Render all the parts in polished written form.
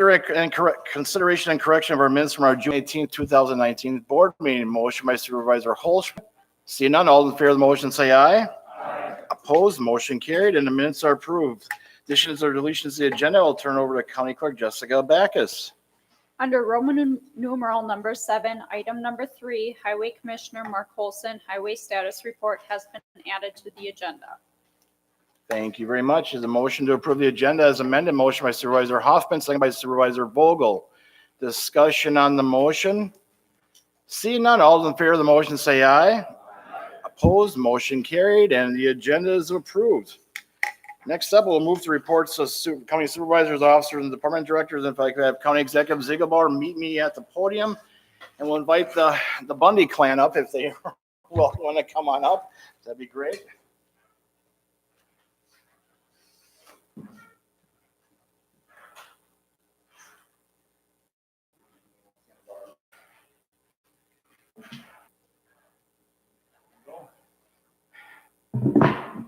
Consideration and correction of our minutes from our June 18th, 2019 board meeting. Motion by Supervisor Holschmidt. Seeing none, all in favor of the motion say aye. Aye. Opposed, motion carried, and the minutes are approved. Additions or deletions to the agenda, I'll turn over to County Clerk Jessica Backus. Under Roman numeral number 7, item number 3, Highway Commissioner Mark Olson, Highway Status Report has been added to the agenda. Thank you very much. Is a motion to approve the agenda as amended. Motion by Supervisor Hoffman, second by Supervisor Vogel. Discussion on the motion. Seeing none, all in favor of the motion say aye. Opposed, motion carried, and the agenda is approved. Next up, we'll move to reports of county supervisors, officers, and department directors. If I could have County Executive Ziegelbauer meet me at the podium, and we'll invite the Bundy clan up if they want to come on up. That'd be great.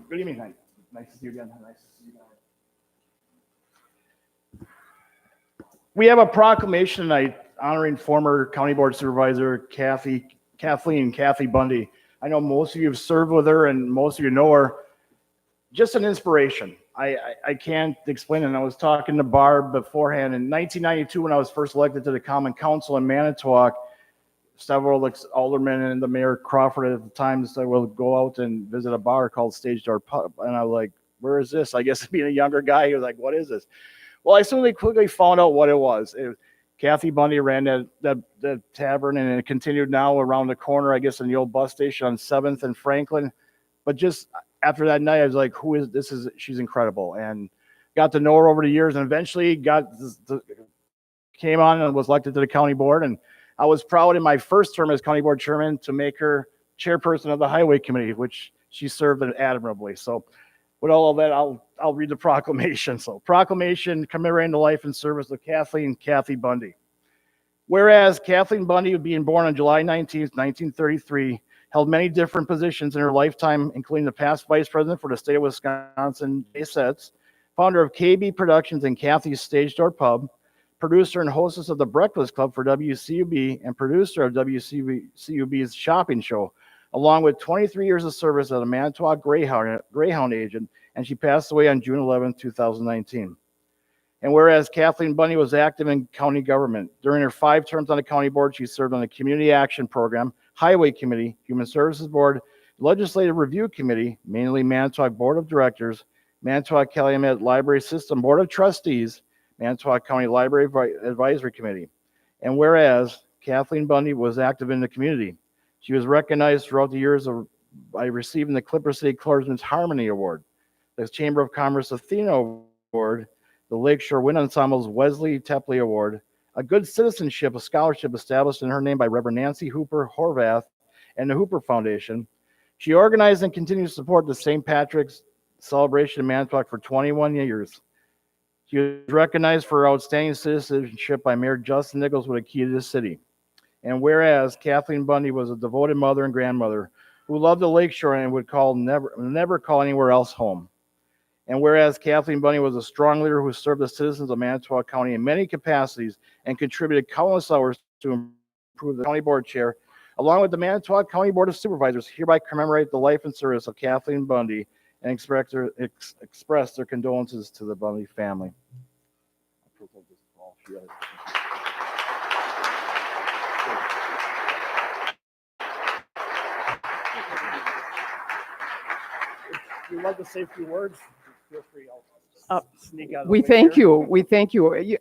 Good evening, Hank. Nice to see you again. Nice to see you guys. We have a proclamation tonight honoring former County Board Supervisor Kathleen Bundy. I know most of you have served with her and most of you know her. Just an inspiration. I can't explain it. And I was talking to Barb beforehand. In 1992, when I was first elected to the Common Council in Manitowoc, several aldermen and the Mayor Crawford at the time said, we'll go out and visit a bar called Stage Door Pub. And I was like, where is this? I guess being a younger guy, he was like, what is this? Well, I soon quickly found out what it was. Kathy Bundy ran that tavern, and it continued now around the corner, I guess, in the old bus station on 7th and Franklin. But just after that night, I was like, who is this? She's incredible. And got to know her over the years, and eventually came on and was elected to the county board. And I was proud in my first term as county board chairman to make her chairperson of the highway committee, which she served admirably. So with all of that, I'll read the proclamation. So proclamation commemorating the life and service of Kathy Bundy. Whereas Kathleen Bundy, being born on July 19th, 1933, held many different positions in her lifetime, including the past vice president for the state of Wisconsin, Jay Setz, founder of KB Productions and Kathy's Stage Door Pub, producer and hostess of the Breakfast Club for WCUB, and producer of WCUB's Shopping Show, along with 23 years of service as a Manitowoc Greyhound agent, and she passed away on June 11, 2019. And whereas Kathleen Bundy was active in county government, during her 5 terms on the county board, she served on the Community Action Program, Highway Committee, Human Services Board, Legislative Review Committee, mainly Manitowoc Board of Directors, Manitowoc Calumet Library System Board of Trustees, Manitowoc County Library Advisory Committee. And whereas Kathleen Bundy was active in the community, she was recognized throughout the years by receiving the Clipper City Clergyman's Harmony Award, the Chamber of Commerce Athena Award, the Lakeshore Wind Ensemble's Wesley Tepley Award, a Good Citizenship, a scholarship established in her name by Reverend Nancy Hooper Horvath and the Hooper Foundation. She organized and continues to support the St. Patrick's celebration in Manitowoc for 21 years. She was recognized for her outstanding citizenship by Mayor Justin Nichols with a key to the city. And whereas Kathleen Bundy was a devoted mother and grandmother who loved the lakeshore and would never call anywhere else home. And whereas Kathleen Bundy was a strong leader who served the citizens of Manitowoc County in many capacities and contributed countless hours to improve the county board chair, along with the Manitowoc County Board of Supervisors, hereby commemorate the life and service of Kathleen Bundy and express their condolences to the Bundy family. If you'd like to say a few words, feel free. I'll sneak out. We thank you. We thank you.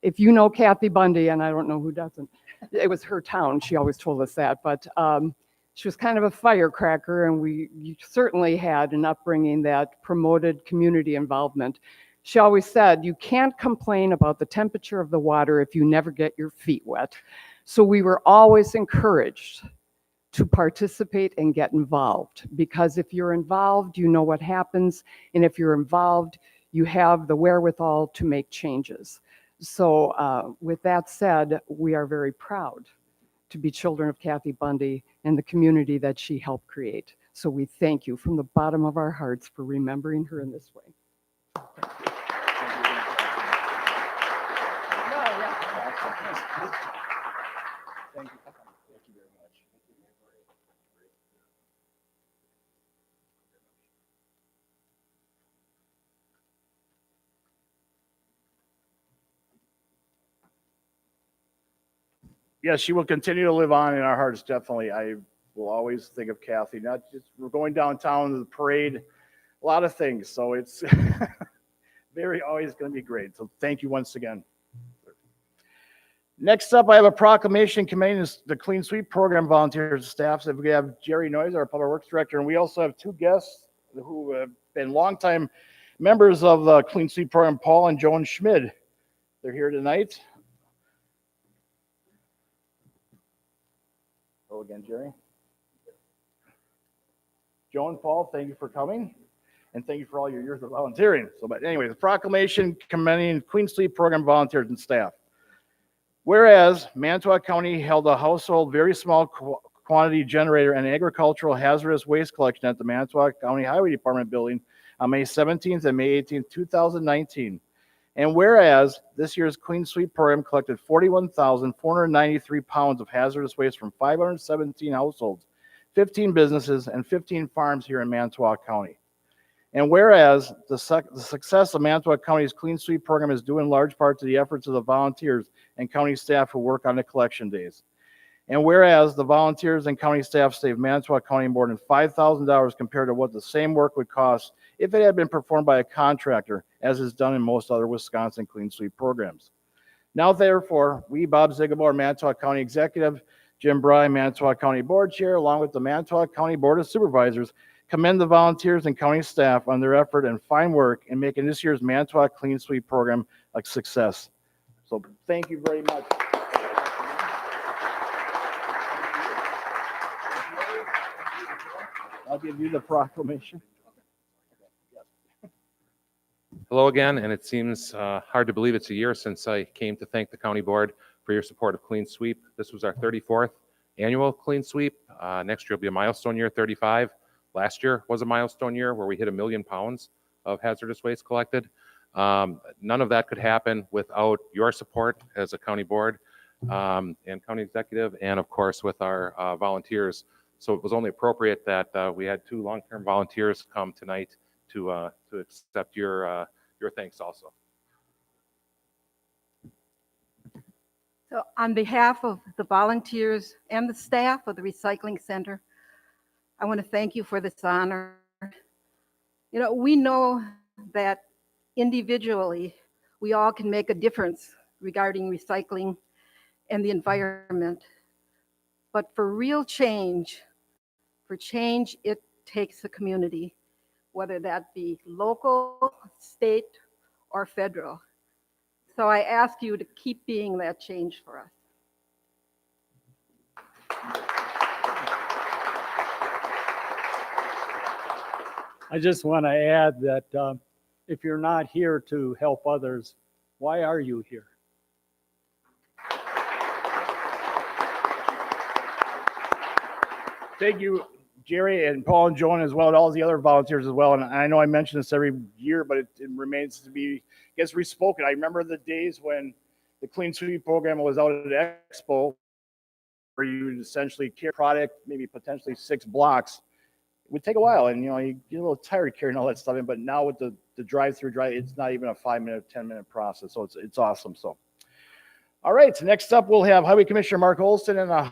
If you know Kathy Bundy, and I don't know who doesn't, it was her town. She always told us that, but she was kind of a firecracker, and you certainly had an upbringing that promoted community involvement. She always said, you can't complain about the temperature of the water if you never get your feet wet. So we were always encouraged to participate and get involved, because if you're involved, you know what happens, and if you're involved, you have the wherewithal to make changes. So with that said, we are very proud to be children of Kathy Bundy and the community that she helped create. So we thank you from the bottom of our hearts for remembering her in this way. yes, she will continue to live on in our hearts, definitely. I will always think of Kathy, not just, we're going downtown to the parade, a lot of things. So it's always going to be great. So thank you once again. Next up, I have a proclamation commending the Clean Sweep Program volunteers and staff. So we have Jerry Noyes, our Public Works Director, and we also have two guests who have been longtime members of the Clean Sweep Program, Paul and Joan Schmid. They're here tonight. Hello again, Jerry. Joan, Paul, thank you for coming, and thank you for all your years of volunteering. So, but anyway, the proclamation commending Clean Sweep Program volunteers and staff. Whereas Manitowoc County held a household very small quantity generator and agricultural hazardous waste collection at the Manitowoc County Highway Department building on May 17th and May 18th, 2019. And whereas this year's Clean Sweep program collected 41,493 pounds of hazardous waste from 517 households, 15 businesses, and 15 farms here in Manitowoc County. And whereas the success of Manitowoc County's Clean Sweep program is due in large part to the efforts of the volunteers and county staff who work on the collection days. And whereas the volunteers and county staff saved Manitowoc County more than $5,000 compared to what the same work would cost if it had been performed by a contractor, as is done in most other Wisconsin Clean Sweep programs. Now, therefore, we, Bob Zigabor, Manitowoc County Executive, Jim Bry, Manitowoc County Board Chair, along with the Manitowoc County Board of Supervisors, commend the volunteers and county staff on their effort and fine work in making this year's Manitowoc Clean Sweep program a success. So thank you very much. I'll give you the proclamation. Hello again, and it seems hard to believe it's a year since I came to thank the county board for your support of Clean Sweep. This was our 34th annual Clean Sweep. Next year will be a milestone year, 35. Last year was a milestone year where we hit 1 million pounds of hazardous waste collected. None of that could happen without your support as a county board and county executive, and of course with our volunteers. So it was only appropriate that we had two long-term volunteers come tonight to accept your thanks also. So on behalf of the volunteers and the staff of the Recycling Center, I want to thank you for this honor. You know, we know that individually, we all can make a difference regarding recycling and the environment. But for real change, it takes a community, whether that be local, state, or federal. So I ask you to keep being that change for us. I just want to add that if you're not here to help others, why are you here? Thank you, Jerry and Paul and Joan, as well as all the other volunteers as well. And I know I mention this every year, but it remains to be, gets respoken. I remember the days when the Clean Sweep program was out at Expo, where you would essentially carry product, maybe potentially 6 blocks. It would take a while, and you get a little tired carrying all that stuff in. But now with the drive-through drive, it's not even a 5-minute, 10-minute process. So it's awesome. So, all right. Next up, we'll have Highway Commissioner Mark Olson and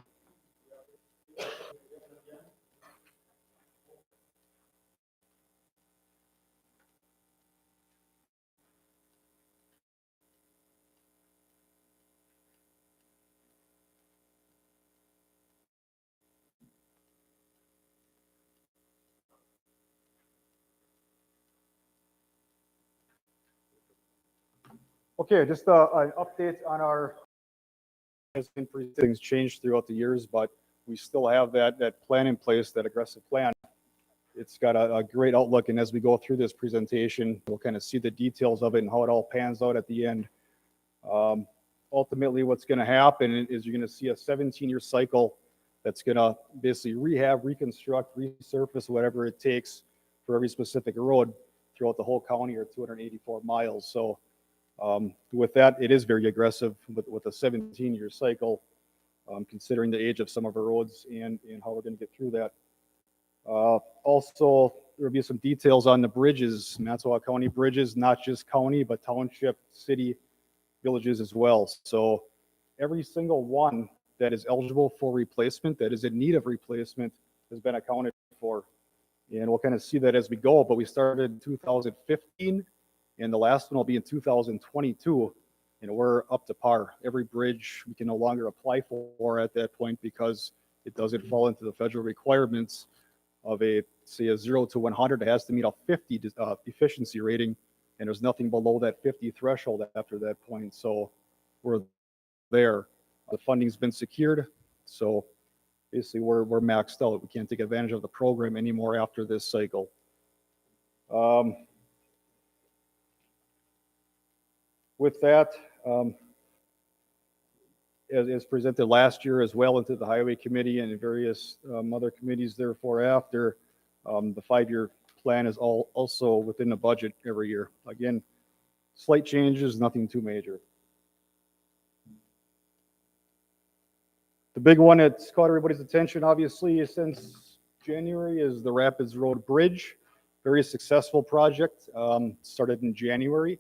Okay, just an update on our, things changed throughout the years, but we still have that plan in place, that aggressive plan. It's got a great outlook, and as we go through this presentation, we'll kind of see the details of it and how it all pans out at the end. Ultimately, what's going to happen is you're going to see a 17-year cycle that's going to basically rehab, reconstruct, resurface, whatever it takes for every specific road throughout the whole county, or 284 miles. So with that, it is very aggressive with a 17-year cycle, considering the age of some of our roads and how we're going to get through that. Also, there will be some details on the bridges, Manitowoc County bridges, not just county, but township, city, villages as well. So every single one that is eligible for replacement, that is in need of replacement, has been accounted for. And we'll kind of see that as we go, but we started in 2015, and the last one will be in 2022, and we're up to par. Every bridge we can no longer apply for at that point because it doesn't fall into the federal requirements of a 0 to 100. It has to meet a 50 efficiency rating, and there's nothing below that 50 threshold after that point. So we're there. The funding's been secured, so basically we're maxed out. We can't take advantage of the program anymore after this cycle. With that, as presented last year as well into the Highway Committee and various other committees therefore after, the 5-year plan is also within the budget every year. Again, slight changes, nothing too major. The big one that's caught everybody's attention, obviously, since January is the Rapids Road Bridge. Very successful project. Started in January,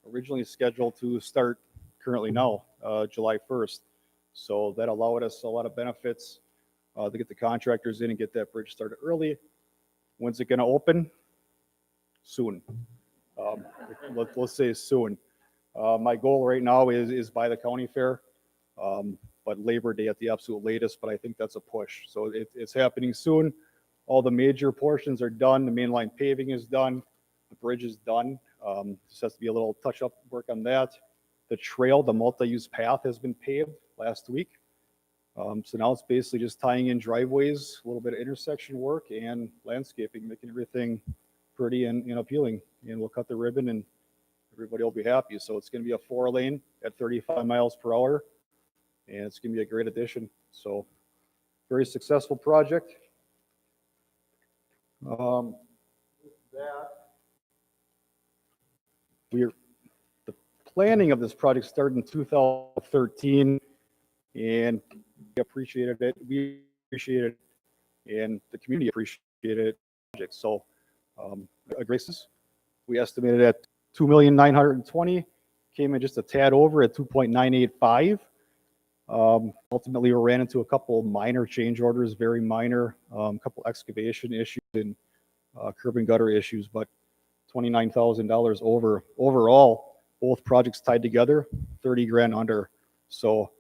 originally scheduled to start currently now, July 1st. So that allowed us a lot of benefits to get the contractors in and get that bridge started early. When's it going to open? Soon. Let's say soon. My goal right now is by the county fair. But Labor Day at the absolute latest, but I think that's a push. So it's happening soon. All the major portions are done. The mainline paving is done. The bridge is done. Just has to be a little touch-up work on that. The trail, the multi-use path has been paved last week. So now it's basically just tying in driveways, a little bit of intersection work and landscaping, making everything pretty and appealing. And we'll cut the ribbon and everybody will be happy. So it's going to be a 4-lane at 35 miles per hour. And it's going to be a great addition. So very successful project. The planning of this project started in 2013, and we appreciated it. We appreciated it, and the community appreciated it. So, graces, we estimated at $2,920,000, came in just a tad over at 2.985. Ultimately, we ran into a couple minor change orders, very minor, a couple excavation issues and curb and gutter issues, but $29,000 over. Overall, both projects tied together, 30 grand under. So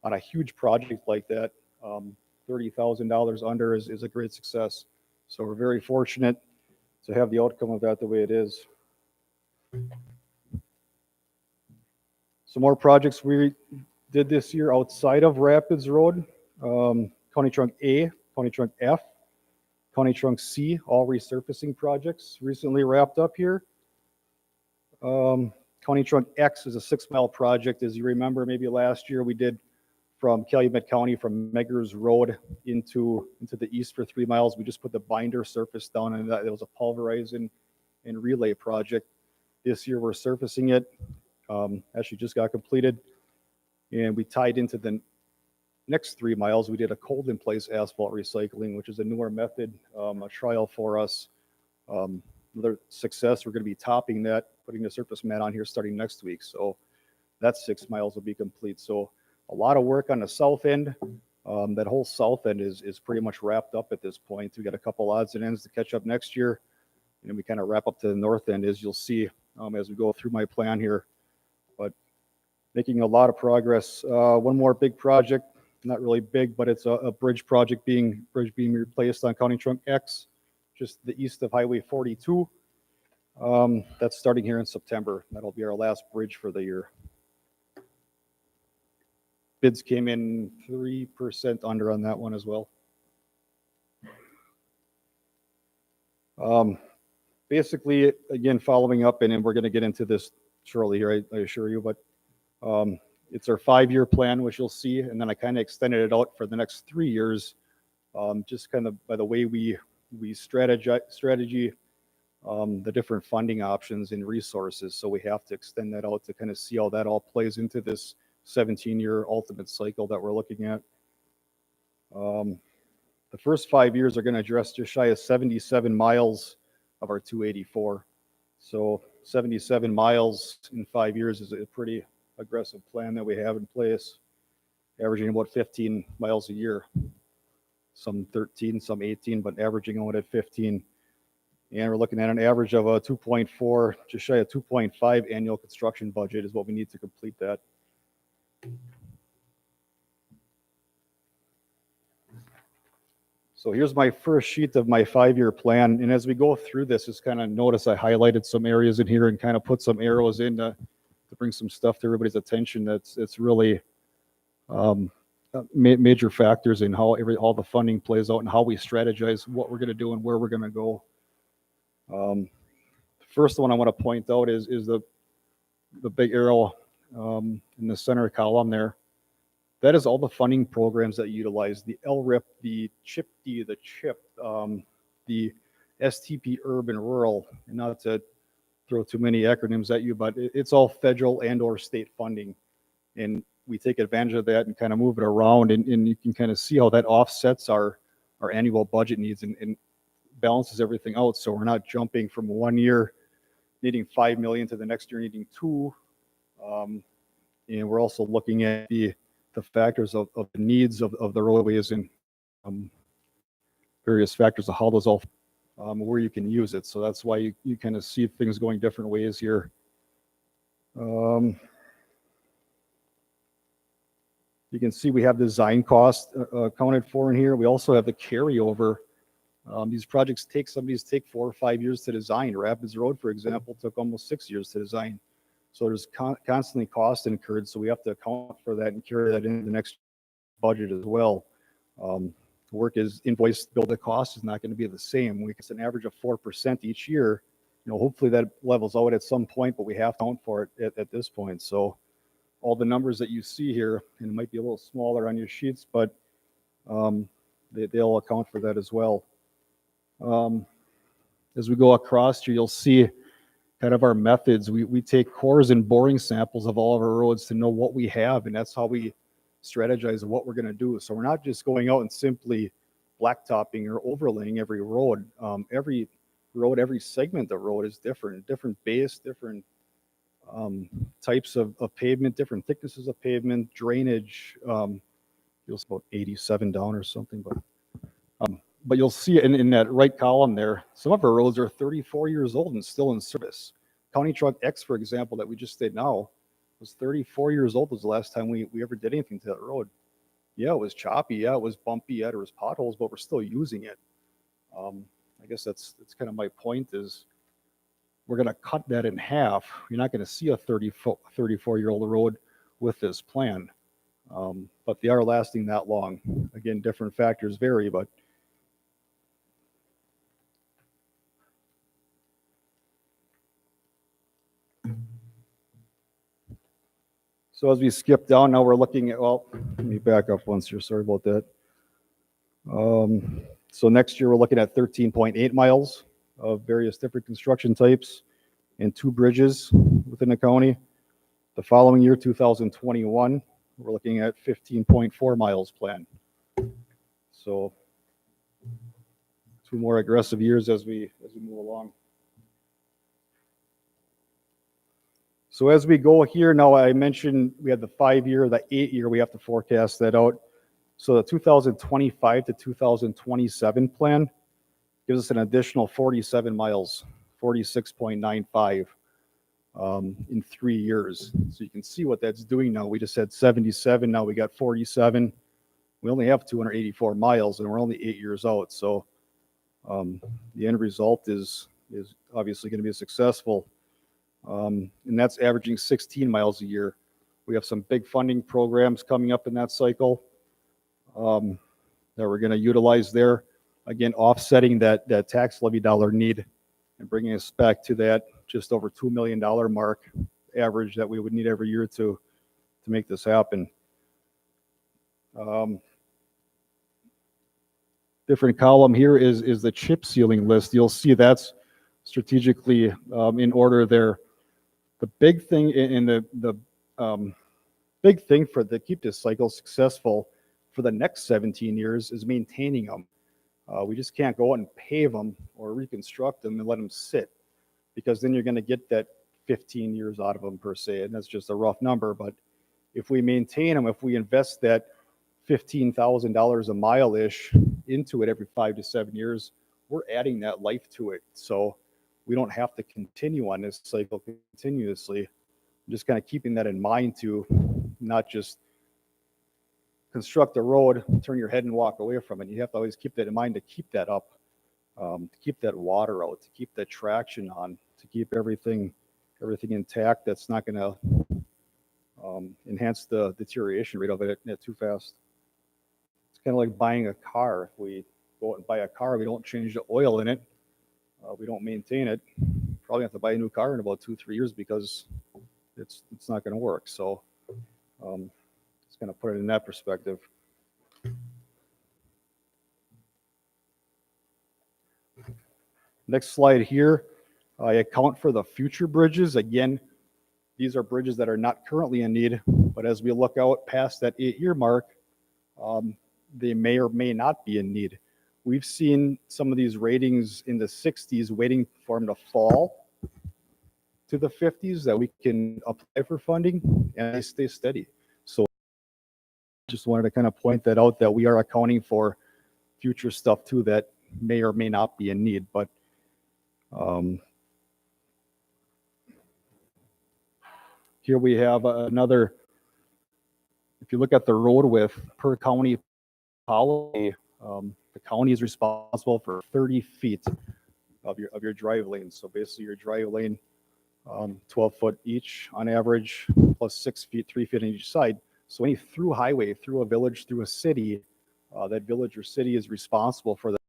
on a huge project like that, $30,000 under is a great success. So we're very fortunate to have the outcome of that the way it is. Some more projects we did this year outside of Rapids Road, County Trunk A, County Trunk F, County Trunk C, all resurfacing projects recently wrapped up here. County Trunk X is a 6-mile project. As you remember, maybe last year we did from Calumet County, from Meggers Road into the east for 3 miles. We just put the binder surface down, and that was a pulverize and relay project. This year we're surfacing it. Actually just got completed. And we tied into the next 3 miles. We did a cold in place asphalt recycling, which is a newer method, a trial for us. Another success, we're going to be topping that, putting the surface mat on here starting next week. So that 6 miles will be complete. So a lot of work on the south end. That whole south end is pretty much wrapped up at this point. We got a couple odds and ends to catch up next year. And then we kind of wrap up to the north end, as you'll see as we go through my plan here. But making a lot of progress. One more big project, not really big, but it's a bridge project being replaced on County Trunk X, just the east of Highway 42. That's starting here in September. That'll be our last bridge for the year. Bids came in 3% under on that one as well. Basically, again, following up, and we're going to get into this shortly here, I assure you, but it's our 5-year plan, which you'll see, and then I kind of extended it out for the next 3 years, just kind of by the way we strategy the different funding options and resources. So we have to extend that out to kind of see how that all plays into this 17-year ultimate cycle that we're looking at. The first 5 years are going to address just shy of 77 miles of our 284. So 77 miles in 5 years is a pretty aggressive plan that we have in place. averaging about 15 miles a year. Some 13, some 18, but averaging out at 15. And we're looking at an average of a 2.4, just shy of 2.5 annual construction budget is what we need to complete that. So here's my first sheet of my 5-year plan. And as we go through this, just kind of notice I highlighted some areas in here and kind of put some arrows in to bring some stuff to everybody's attention. It's really major factors in how all the funding plays out and how we strategize what we're going to do and where we're going to go. First one I want to point out is the big arrow in the center column there. That is all the funding programs that utilize the LRIP, the CHIP-D, the CHIP, the STP urban rural, and not to throw too many acronyms at you, but it's all federal and or state funding. And we take advantage of that and kind of move it around, and you can kind of see how that offsets our annual budget needs and balances everything out. So we're not jumping from 1 year needing 5 million to the next year needing 2. And we're also looking at the factors of the needs of the roadways and various factors of how those all where you can use it. So that's why you kind of see things going different ways here. You can see we have design costs accounted for in here. We also have the carryover. These projects take 4 or 5 years to design. Rapids Road, for example, took almost 6 years to design. So there's constantly cost incurred. So we have to account for that and carry that into the next budget as well. Work is invoiced, billed at cost is not going to be the same. It's an average of 4% each year. Hopefully that levels out at some point, but we have to account for it at this point. So all the numbers that you see here, and it might be a little smaller on your sheets, but they'll account for that as well. As we go across here, you'll see kind of our methods. We take cores and boring samples of all of our roads to know what we have, and that's how we strategize what we're going to do. So we're not just going out and simply blacktopping or overlaying every road. Every road, every segment of road is different base, different types of pavement, different thicknesses of pavement, drainage. You'll see about 87 down or something, but you'll see in that right column there, some of our roads are 34 years old and still in service. County Truck X, for example, that we just did now, was 34 years old was the last time we ever did anything to that road. Yeah, it was choppy. Yeah, it was bumpy. Yeah, there was potholes, but we're still using it. I guess that's kind of my point is we're going to cut that in half. You're not going to see a 34-year-old road with this plan, but they are lasting that long. Again, different factors vary, but so as we skip down, now we're looking at, well, let me back up once here. Sorry about that. So next year we're looking at 13.8 miles of various different construction types and 2 bridges within the county. The following year, 2021, we're looking at 15.4 miles planned. So 2 more aggressive years as we move along. So as we go here, now I mentioned we had the 5-year, the 8-year, we have to forecast that out. So the 2025 to 2027 plan gives us an additional 47 miles, 46.95 in 3 years. So you can see what that's doing now. We just had 77, now we got 47. We only have 284 miles and we're only 8 years out. So the end result is obviously going to be successful. And that's averaging 16 miles a year. We have some big funding programs coming up in that cycle that we're going to utilize there. Again, offsetting that tax levy dollar need and bringing us back to that just over $2 million mark average that we would need every year to make this happen. Different column here is the chip sealing list. You'll see that's strategically in order there. The big thing big thing to keep this cycle successful for the next 17 years is maintaining them. We just can't go out and pave them or reconstruct them and let them sit, because then you're going to get that 15 years out of them per se, and that's just a rough number. But if we maintain them, if we invest that $15,000 a mile-ish into it every 5 to 7 years, we're adding that life to it. So we don't have to continue on this cycle continuously. I'm just kind of keeping that in mind to not just construct a road, turn your head and walk away from it. You have to always keep that in mind to keep that up, to keep that water out, to keep that traction on, to keep everything intact. That's not going to enhance the deterioration rate of it too fast. It's kind of like buying a car. If we go out and buy a car, we don't change the oil in it, we don't maintain it, probably have to buy a new car in about 2-3 years because it's not going to work. So just kind of put it in that perspective. Next slide here, I account for the future bridges. Again, these are bridges that are not currently in need, but as we look out past that 8-year mark, they may or may not be in need. We've seen some of these ratings in the 60s waiting for them to fall to the 50s that we can apply for funding, and they stay steady. So just wanted to kind of point that out, that we are accounting for future stuff too that may or may not be in need. But here we have another, if you look at the road width per county policy, the county is responsible for 30 feet of your drive lane. So basically your drive lane, 12 foot each on average, plus 6 feet, 3 feet on each side. So any through highway, through a village, through a city, that village or city is responsible for that.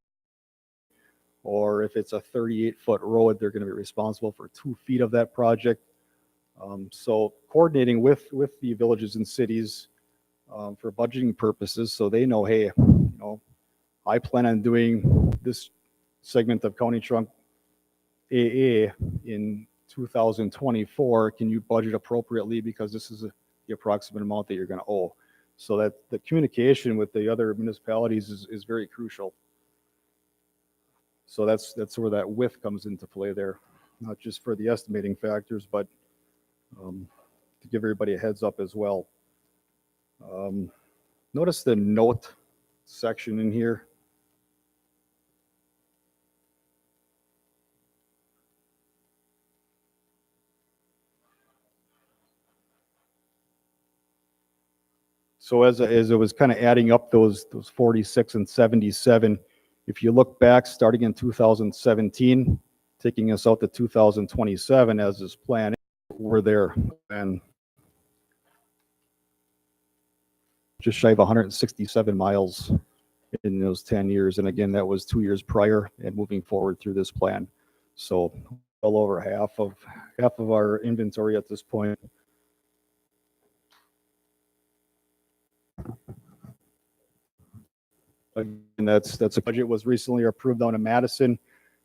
Or if it's a 38-foot road, they're going to be responsible for 2 feet of that project. So coordinating with the villages and cities for budgeting purposes, so they know, hey, I plan on doing this segment of County Trunk AA in 2024. Can you budget appropriately, because this is the approximate amount that you're going to owe? So that the communication with the other municipalities is very crucial. So that's where that width comes into play there, not just for the estimating factors, but to give everybody a heads up as well. Notice the note section in here. So as it was kind of adding up those 46 and 77, if you look back starting in 2017, taking us out to 2027 as is planned, we're there, and just shy of 167 miles in those 10 years. And again, that was 2 years prior and moving forward through this plan. So well over half of our inventory at this point. And that's a budget was recently approved down in Madison.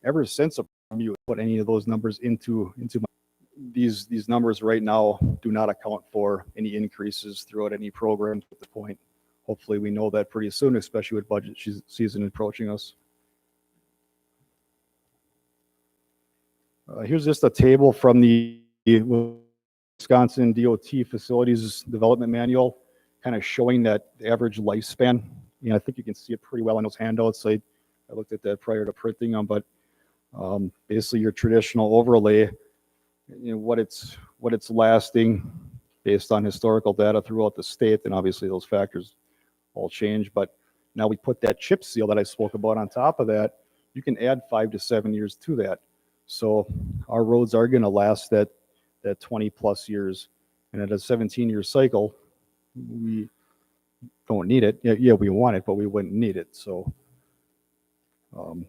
Ever since you put any of those numbers into these numbers right now do not account for any increases throughout any program at this point. Hopefully we know that pretty soon, especially with budget season approaching us. Here's just a table from the Wisconsin DOT Facilities Development Manual, kind of showing that average lifespan. I think you can see it pretty well in those handouts. I looked at that prior to printing them, but basically your traditional overlay, what it's lasting based on historical data throughout the state, and obviously those factors all change. But now we put that chip seal that I spoke about on top of that. You can add 5 to 7 years to that. So our roads are going to last that 20 plus years, and at a 17-year cycle, we don't need it. Yeah, we want it, but we wouldn't need it. So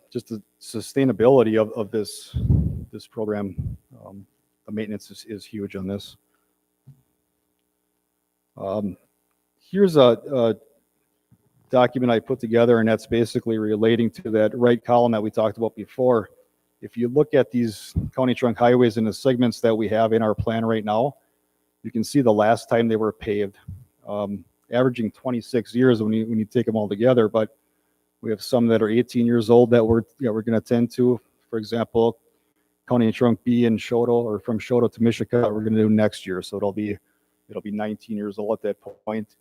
just the sustainability of this program, the maintenance is huge on this. Here's a document I put together, and that's basically relating to that right column that we talked about before. If you look at these county trunk highways and the segments that we have in our plan right now, you can see the last time they were paved, averaging 26 years when you take them all together. But we have some that are 18 years old that we're going to tend to. For example, County Trunk B in Shoto, or from Shoto to Michigan, we're going to do next year. So it'll be It'll be 19 years old at that point.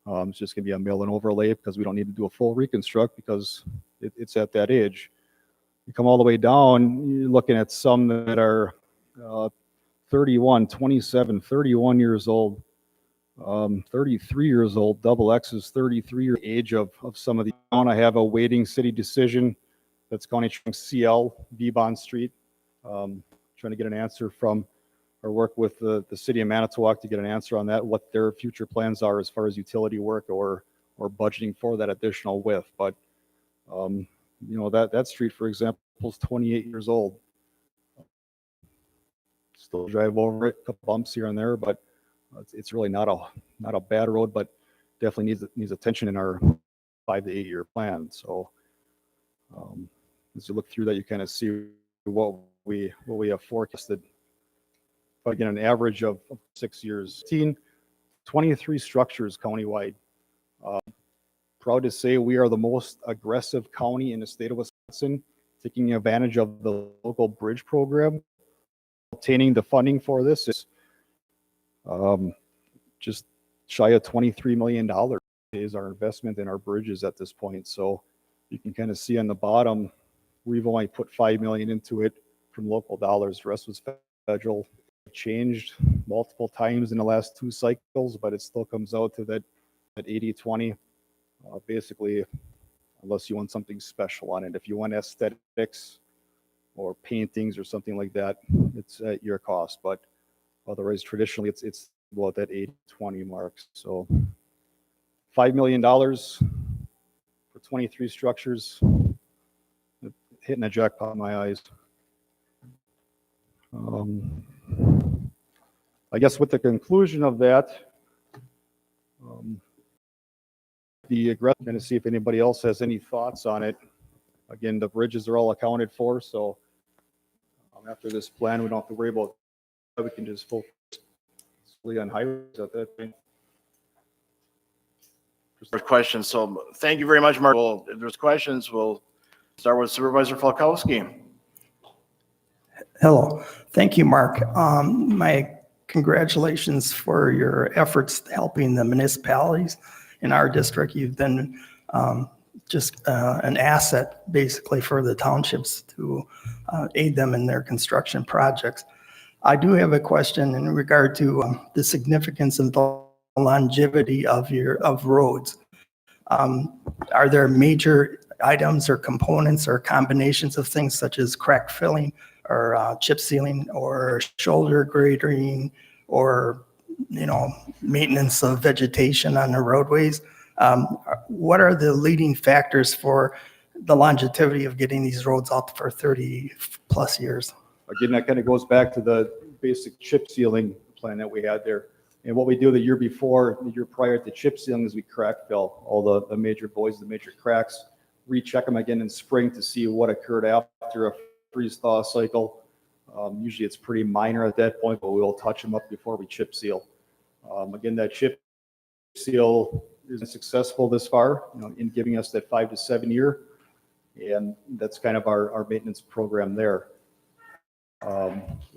It's just going to be a mill and overlay because we don't need to do a full reconstruct because it's at that age. You come all the way down, you're looking at some that are 31, 27, 31 years old, 33 years old. Double X is 33 year age of some of the. I have a waiting city decision that's County CL, V-Bond Street. Trying to get an answer from or work with the city of Manitowoc to get an answer on that, what their future plans are as far as utility work or budgeting for that additional width. But that street, for example, is 28 years old. Still drive over it, a couple bumps here and there, but it's really not a bad road, but definitely needs attention in our 5 to 8 year plan. So as you look through that, you kind of see what we have forecasted. But again, an average of 6 years, 23 structures countywide. Proud to say we are the most aggressive county in the state of Wisconsin, taking advantage of the local bridge program. Obtaining the funding for this is just shy of $23 million is our investment in our bridges at this point. So you can kind of see on the bottom, we've only put $5 million into it from local dollars. The rest was federal. Changed multiple times in the last 2 cycles, but it still comes out to that 80-20. Basically, unless you want something special on it. If you want aesthetics or paintings or something like that, it's at your cost. But otherwise, traditionally, it's about that 80-20 mark. So $5 million for 23 structures, hitting a jackpot in my eyes. I guess with the conclusion of that, the aggressive, going to see if anybody else has any thoughts on it. Again, the bridges are all accounted for, so after this plan, we don't have to worry about that. We can just focus on highways at that point. There's questions. So thank you very much, Mark. Well, if there's questions, we'll start with Supervisor Falkowski. Hello. Thank you, Mark. My congratulations for your efforts helping the municipalities in our district. You've been just an asset basically for the townships to aid them in their construction projects. I do have a question in regard to the significance of the longevity of roads. Are there major items or components or combinations of things such as crack filling or chip sealing or shoulder grading or maintenance of vegetation on the roadways? What are the leading factors for the longevity of getting these roads out for 30 plus years? Again, that kind of goes back to the basic chip sealing plan that we had there. And what we do the year prior to chip sealing is we crack fill all the major voids, the major cracks, recheck them again in spring to see what occurred after a freeze thaw cycle. Usually it's pretty minor at that point, but we'll touch them up before we chip seal. Again, that chip seal is successful this far, in giving us that 5 to 7 year, and that's kind of our maintenance program there.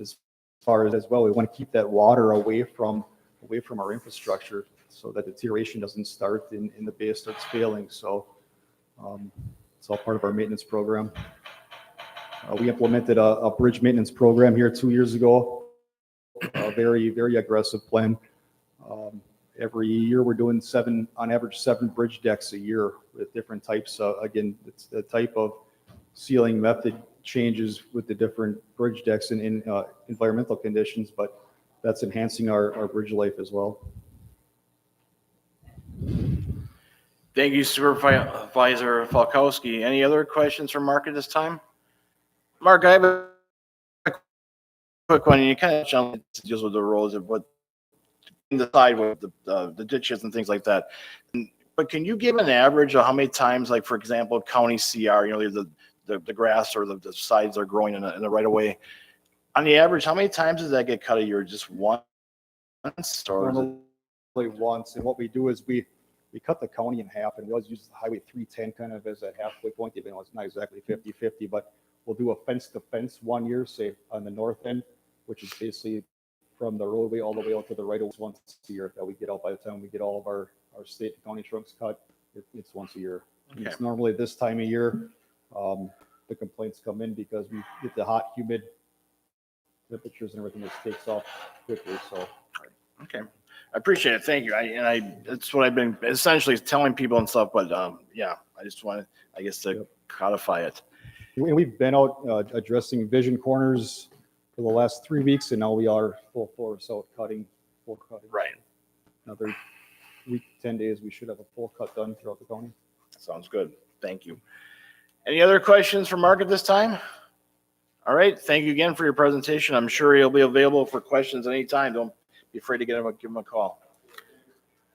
As far as well, we want to keep that water away from our infrastructure so that deterioration doesn't start in the base starts failing. So it's all part of our maintenance program. We implemented a bridge maintenance program here 2 years ago. A very, very aggressive plan. Every year we're doing on average 7 bridge decks a year with different types. Again, it's the type of sealing method changes with the different bridge decks in environmental conditions, but that's enhancing our bridge life as well. Thank you, Supervisor Falkowski. Any other questions for Mark at this time? Mark, I have a quick one. You kind of jumped deals with the roads of what decide with the ditches and things like that. But can you give an average of how many times, like for example, county CR, the grass or the sides are growing in the right of way. On the average, how many times does that get cut a year? Just once, or Normally once. And what we do is we cut the county in half, and we always use the Highway 310 kind of as that halfway point, even though it's not exactly 50-50, but we'll do a fence to fence 1 year, say on the north end, which is basically from the roadway all the way out to the right of once a year that we get out. By the time we get all of our state and county trunks cut, it's once a year. And it's normally this time of year, the complaints come in because we get the hot, humid temperatures and everything just takes off quickly, so. Okay. I appreciate it. Thank you. That's what I've been essentially telling people and stuff, but yeah, I just wanted, I guess, to codify it. We've been out addressing vision corners for the last 3 weeks, and now we are full force out cutting, full cutting. Right. Another week, 10 days, we should have a full cut done throughout the county. Sounds good. Thank you. Any other questions for Mark at this time? All right. Thank you again for your presentation. I'm sure he'll be available for questions anytime. Don't be afraid to give him a call.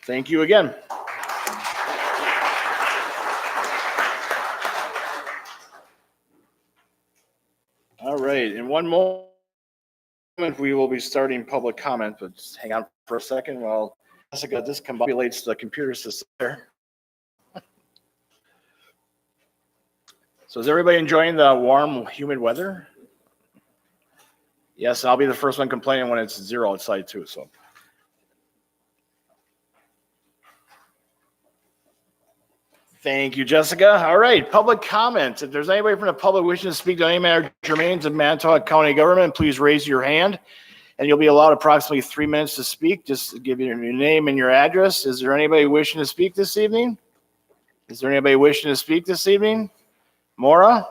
Thank you again. All right. In one moment, we will be starting public comment, but just hang on for a second while Jessica discombobulates the computer system there. So is everybody enjoying the warm, humid weather? Yes, I'll be the first one complaining when it's 0 outside too, so. Thank you, Jessica. All right, public comments. If there's anybody from the public wishing to speak to any matter germane to Manitowoc County government, please raise your hand and you'll be allowed approximately 3 minutes to speak. Just give your name and your address. Is there anybody wishing to speak this evening? Is there anybody wishing to speak this evening? Maura?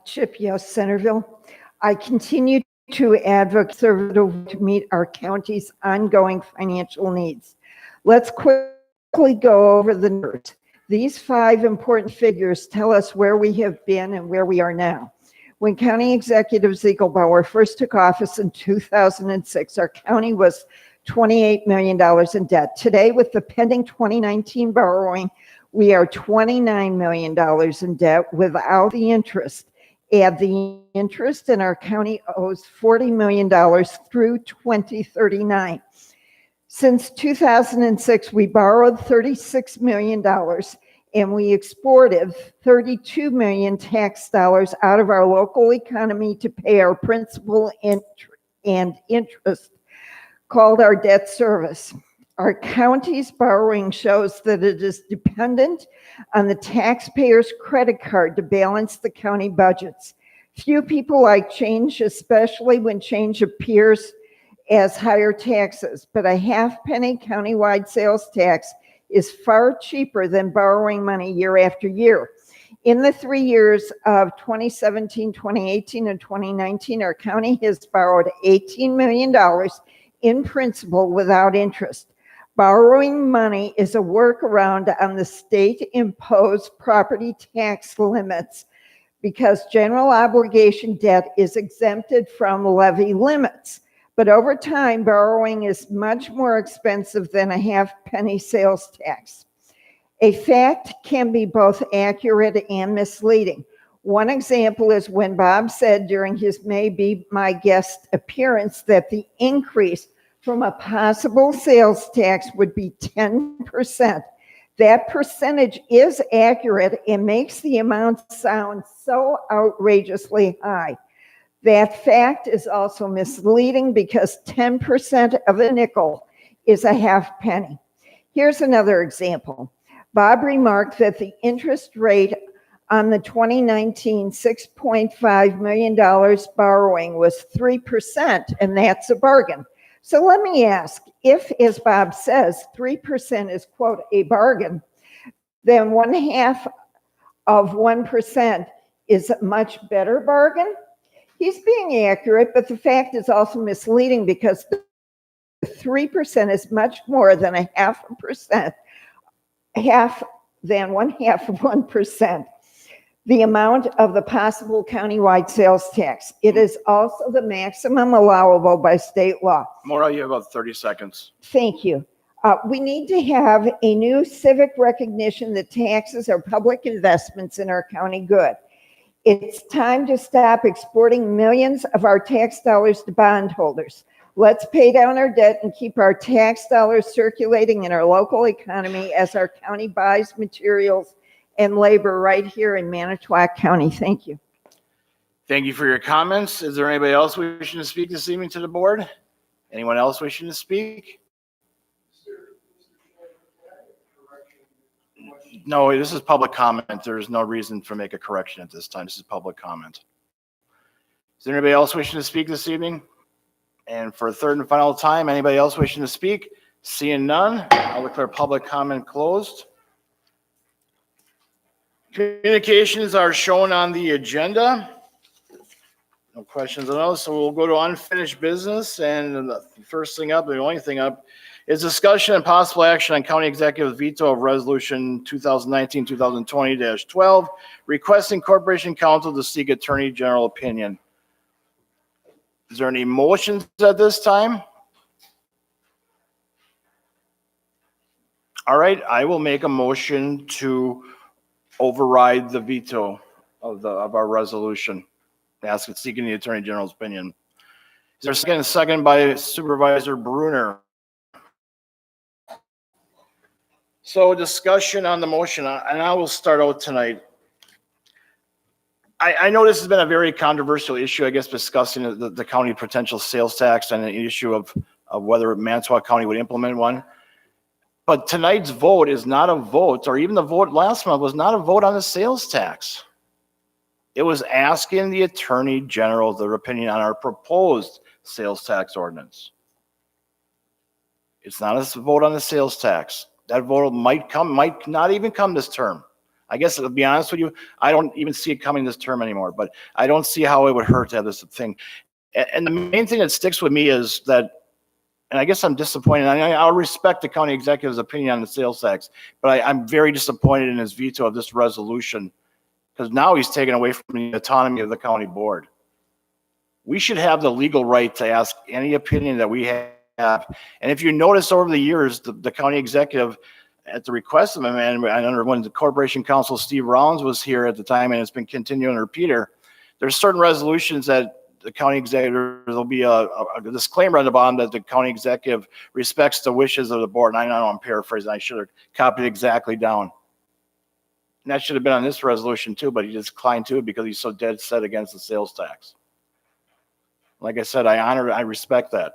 Chip, yes, Centerville. I continue to advocate conservative to meet our county's ongoing financial needs. Let's quickly go over the numbers. These 5 important figures tell us where we have been and where we are now. When County Executive Ziegelbauer first took office in 2006, our county was $28 million in debt. Today, with the pending 2019 borrowing, we are $29 million in debt without the interest. Add the interest, and our county owes $40 million through 2039. Since 2006, we borrowed $36 million, and we exported 32 million tax dollars out of our local economy to pay our principal and interest, called our debt service. Our county's borrowing shows that it is dependent on the taxpayer's credit card to balance the county budgets. Few people like change, especially when change appears as higher taxes, but a half-penny countywide sales tax is far cheaper than borrowing money year after year. In the 3 years of 2017, 2018, and 2019, our county has borrowed $18 million in principal without interest. Borrowing money is a workaround on the state-imposed property tax limits because general obligation debt is exempted from levy limits. But over time, borrowing is much more expensive than a half-penny sales tax. A fact can be both accurate and misleading. One example is when Bob said during his May Be My Guest appearance that the increase from a possible sales tax would be 10%. That percentage is accurate and makes the amount sound so outrageously high. That fact is also misleading because 10% of a nickel is a half penny. Here's another example. Bob remarked that the interest rate on the 2019 $6.5 million borrowing was 3%, and that's a bargain. So let me ask, if, as Bob says, 3% is, quote, a bargain, then 1/2 of 1% is a much better bargain? He's being accurate, but the fact is also misleading because 3% is much more than 0.5%, half than 1/2 of 1%. The amount of the possible countywide sales tax. It is also the maximum allowable by state law. Maura, you have about 30 seconds. Thank you. We need to have a new civic recognition that taxes are public investments in our county good. It's time to stop exporting millions of our tax dollars to bondholders. Let's pay down our debt and keep our tax dollars circulating in our local economy as our county buys materials and labor right here in Manitowoc County. Thank you. Thank you for your comments. Is there anybody else wishing to speak this evening to the board? Anyone else wishing to speak? No, this is public comment. There's no reason to make a correction at this time. This is public comment. Is there anybody else wishing to speak this evening? And for a third and final time, anybody else wishing to speak? Seeing none, I'll declare public comment closed. Communications are shown on the agenda. No questions on those, so we'll go to unfinished business. And the first thing up, the only thing up, is discussion and possible action on county executive veto of resolution 2019-2020-12, requesting corporation counsel to seek attorney general opinion. Is there any motions at this time? All right, I will make a motion to override the veto of our resolution, seeking the attorney general's opinion. Is there a second by Supervisor Bruner? So discussion on the motion, and I will start out tonight. I know this has been a very controversial issue, I guess, discussing the county potential sales tax and the issue of whether Manitowoc County would implement one. But tonight's vote is not a vote, or even the vote last month was not a vote on the sales tax. It was asking the attorney general their opinion on our proposed sales tax ordinance. It's not a vote on the sales tax. That vote might not even come this term. I guess, to be honest with you, I don't even see it coming this term anymore, but I don't see how it would hurt to have this thing. And the main thing that sticks with me is that, and I guess I'm disappointed. I'll respect the county executive's opinion on the sales tax, but I'm very disappointed in his veto of this resolution, because now he's taken away from the autonomy of the county board. We should have the legal right to ask any opinion that we have. And if you notice over the years, the county executive, at the request of him, and under when the corporation counsel Steve Rollins was here at the time, and it's been continuing to repeat her, there's certain resolutions that the county executive, there'll be a disclaimer on the bottom that the county executive respects the wishes of the board. And I know I'm paraphrasing. I should have copied it exactly down. And that should have been on this resolution too, but he just declined to it because he's so dead set against the sales tax. Like I said, I respect that.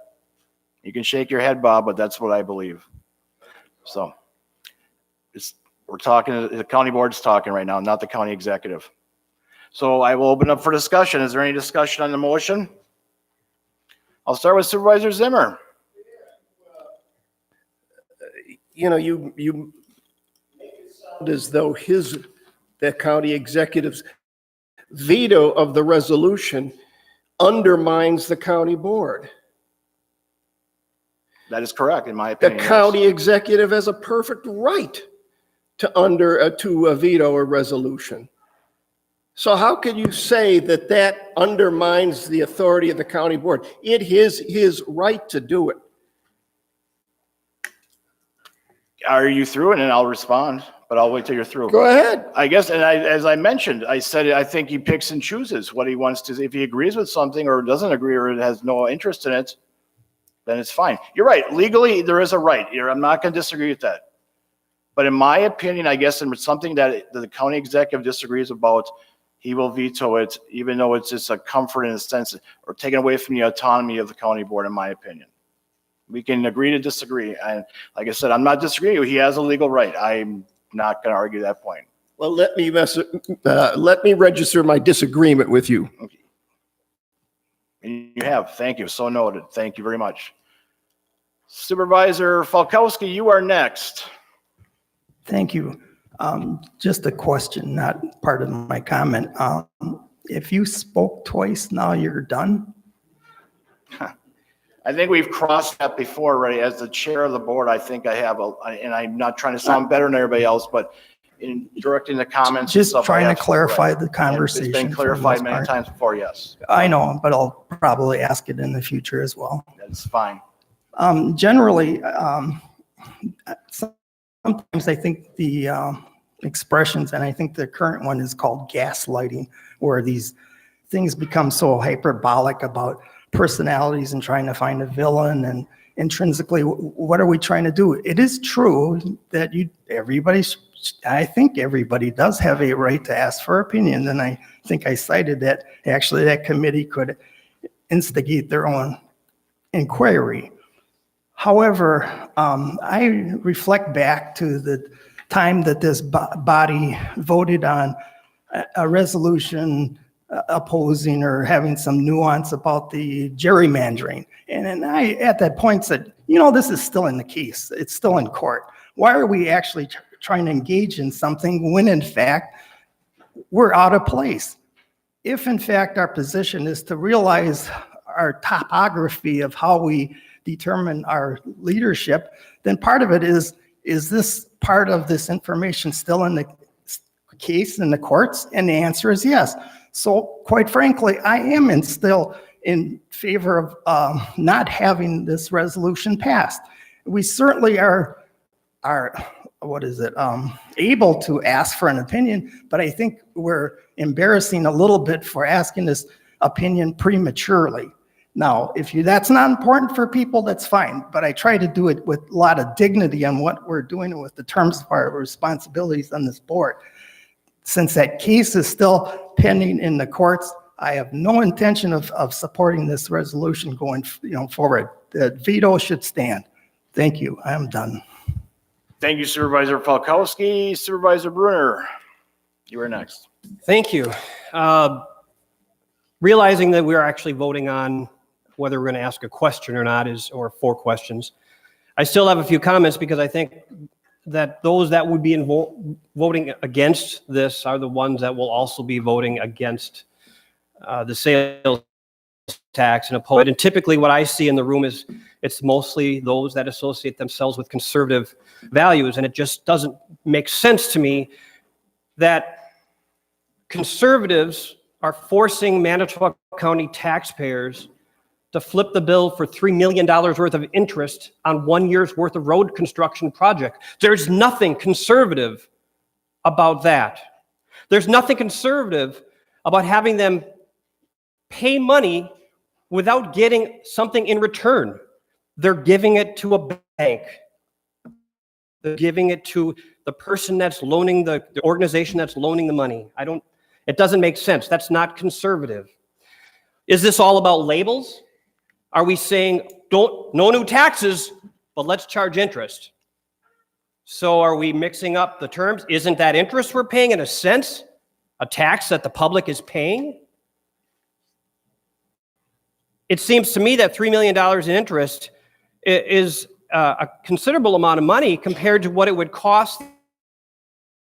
You can shake your head, Bob, but that's what I believe. So we're talking, the county board's talking right now, not the county executive. So I will open up for discussion. Is there any discussion on the motion? I'll start with Supervisor Zimmer. You know, you make it sound as though the county executive's veto of the resolution undermines the county board. That is correct, in my The opinion. county executive has a perfect right to veto a resolution. So how can you say that that undermines the authority of the county board? It is his right to do it. Are you through? And then I'll respond, but I'll wait till you're through. Go ahead. I guess, and as I mentioned, I said, I think he picks and chooses what he wants to. If he agrees with something or doesn't agree or has no interest in it, then it's fine. You're right. Legally, there is a right. I'm not going to disagree with that. But in my opinion, I guess it's something that the county executive disagrees about, he will veto it, even though it's just a comfort in a sense, or taken away from the autonomy of the county board, in my opinion. We can agree to disagree. And like I said, I'm not disagreeing with you. He has a legal right. I'm not going to argue that point. Well, let me register my disagreement with you. Okay. And you have. Thank you. So noted. Thank you very much. Supervisor Falkowski, you are next. Thank you. Just a question, not part of my comment. If you spoke twice, now you're done? I think we've crossed that before already. As the chair of the board, I think I have, and I'm not trying to sound better than everybody else, but in directing the comments. Just and stuff, trying I to have clarify full the right. conversation. And it's been for the clarified most many part. times before, yes. I know, but I'll probably ask it in the future as well. That's fine. Generally, sometimes I think the expressions, and I think the current one is called gaslighting, where these things become so hyperbolic about personalities and trying to find a villain, and intrinsically, what are we trying to do? It is true that I think everybody does have a right to ask for opinion, and I think I cited that actually that committee could instigate their own inquiry. However, I reflect back to the time that this body voted on a resolution opposing or having some nuance about the gerrymandering. And then I, at that point, said, this is still in the case. It's still in court. Why are we actually trying to engage in something when, in fact, we're out of place? If, in fact, our position is to realize our topography of how we determine our leadership, then part of it is this part of this information still in the case in the courts? And the answer is yes. So quite frankly, I am still in favor of not having this resolution passed. We certainly are able to ask for an opinion, but I think we're embarrassing a little bit for asking this opinion prematurely. Now, if that's not important for people, that's fine, but I try to do it with a lot of dignity on what we're doing with the terms of our responsibilities on this board. Since that case is still pending in the courts, I have no intention of supporting this resolution going forward. The veto should stand. Thank you. I am done. Thank you, Supervisor Falkowski. Supervisor Brunner, you are next. Thank you. Realizing that we're actually voting on whether we're going to ask a question or not or 4 questions, I still have a few comments because I think that those that would be voting against this are the ones that will also be voting against the sales tax and oppose it. And typically what I see in the room is it's mostly those that associate themselves with conservative values. And it just doesn't make sense to me that conservatives are forcing Manitowoc County taxpayers to flip the bill for $3 million worth of interest on 1 year's worth of road construction project. There's nothing conservative about that. There's nothing conservative about having them pay money without getting something in return. They're giving it to a bank. They're giving it to the person that's loaning the organization that's loaning the money. It doesn't make sense. That's not conservative. Is this all about labels? Are we saying no new taxes, but let's charge interest? So are we mixing up the terms? Isn't that interest we're paying in a sense a tax that the public is paying? It seems to me that $3 million in interest is a considerable amount of money compared to what it would cost the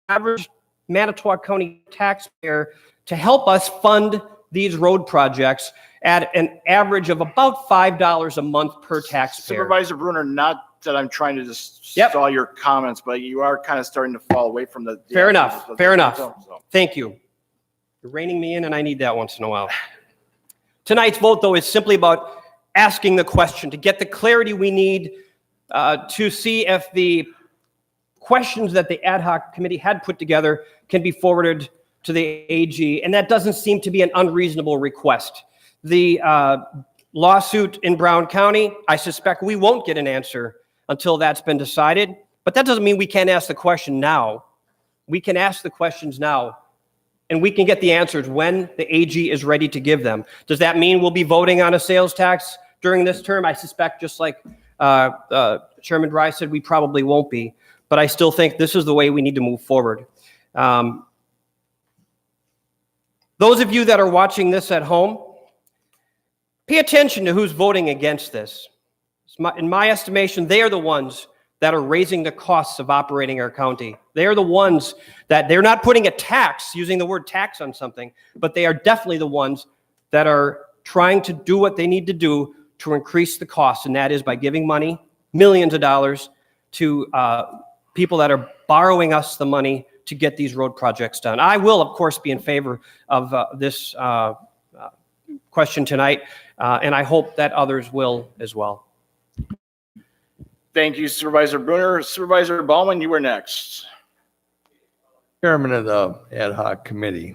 average Manitowoc County taxpayer to help us fund these road projects at an average of about $5 a month per taxpayer. Supervisor Brunner, not that I'm trying to just stall your comments, but you are kind of starting to fall away from the Fair enough. So. Thank you. You're reining me in, and I need that once in a while. Tonight's vote, though, is simply about asking the question to get the clarity we need to see if the questions that the ad hoc committee had put together can be forwarded to the AG, and that doesn't seem to be an unreasonable request. The lawsuit in Brown County, I suspect we won't get an answer until that's been decided, but that doesn't mean we can't ask the question now. We can ask the questions now, and we can get the answers when the AG is ready to give them. Does that mean we'll be voting on a sales tax during this term? I suspect, just like Chairman Dry said, we probably won't be, but I still think this is the way we need to move forward. Those of you that are watching this at home, pay attention to who's voting against this. In my estimation, they are the ones that are raising the costs of operating our county. They are the ones that they're not putting a tax, using the word tax on something, but they are definitely the ones that are trying to do what they need to do to increase the cost, and that is by giving money, millions of dollars, to people that are borrowing us the money to get these road projects done. I will, of course, be in favor of this question tonight, and I hope that others will as well. Thank you, Supervisor Brunner. Supervisor Baumann, you were next. Chairman of the ad hoc committee,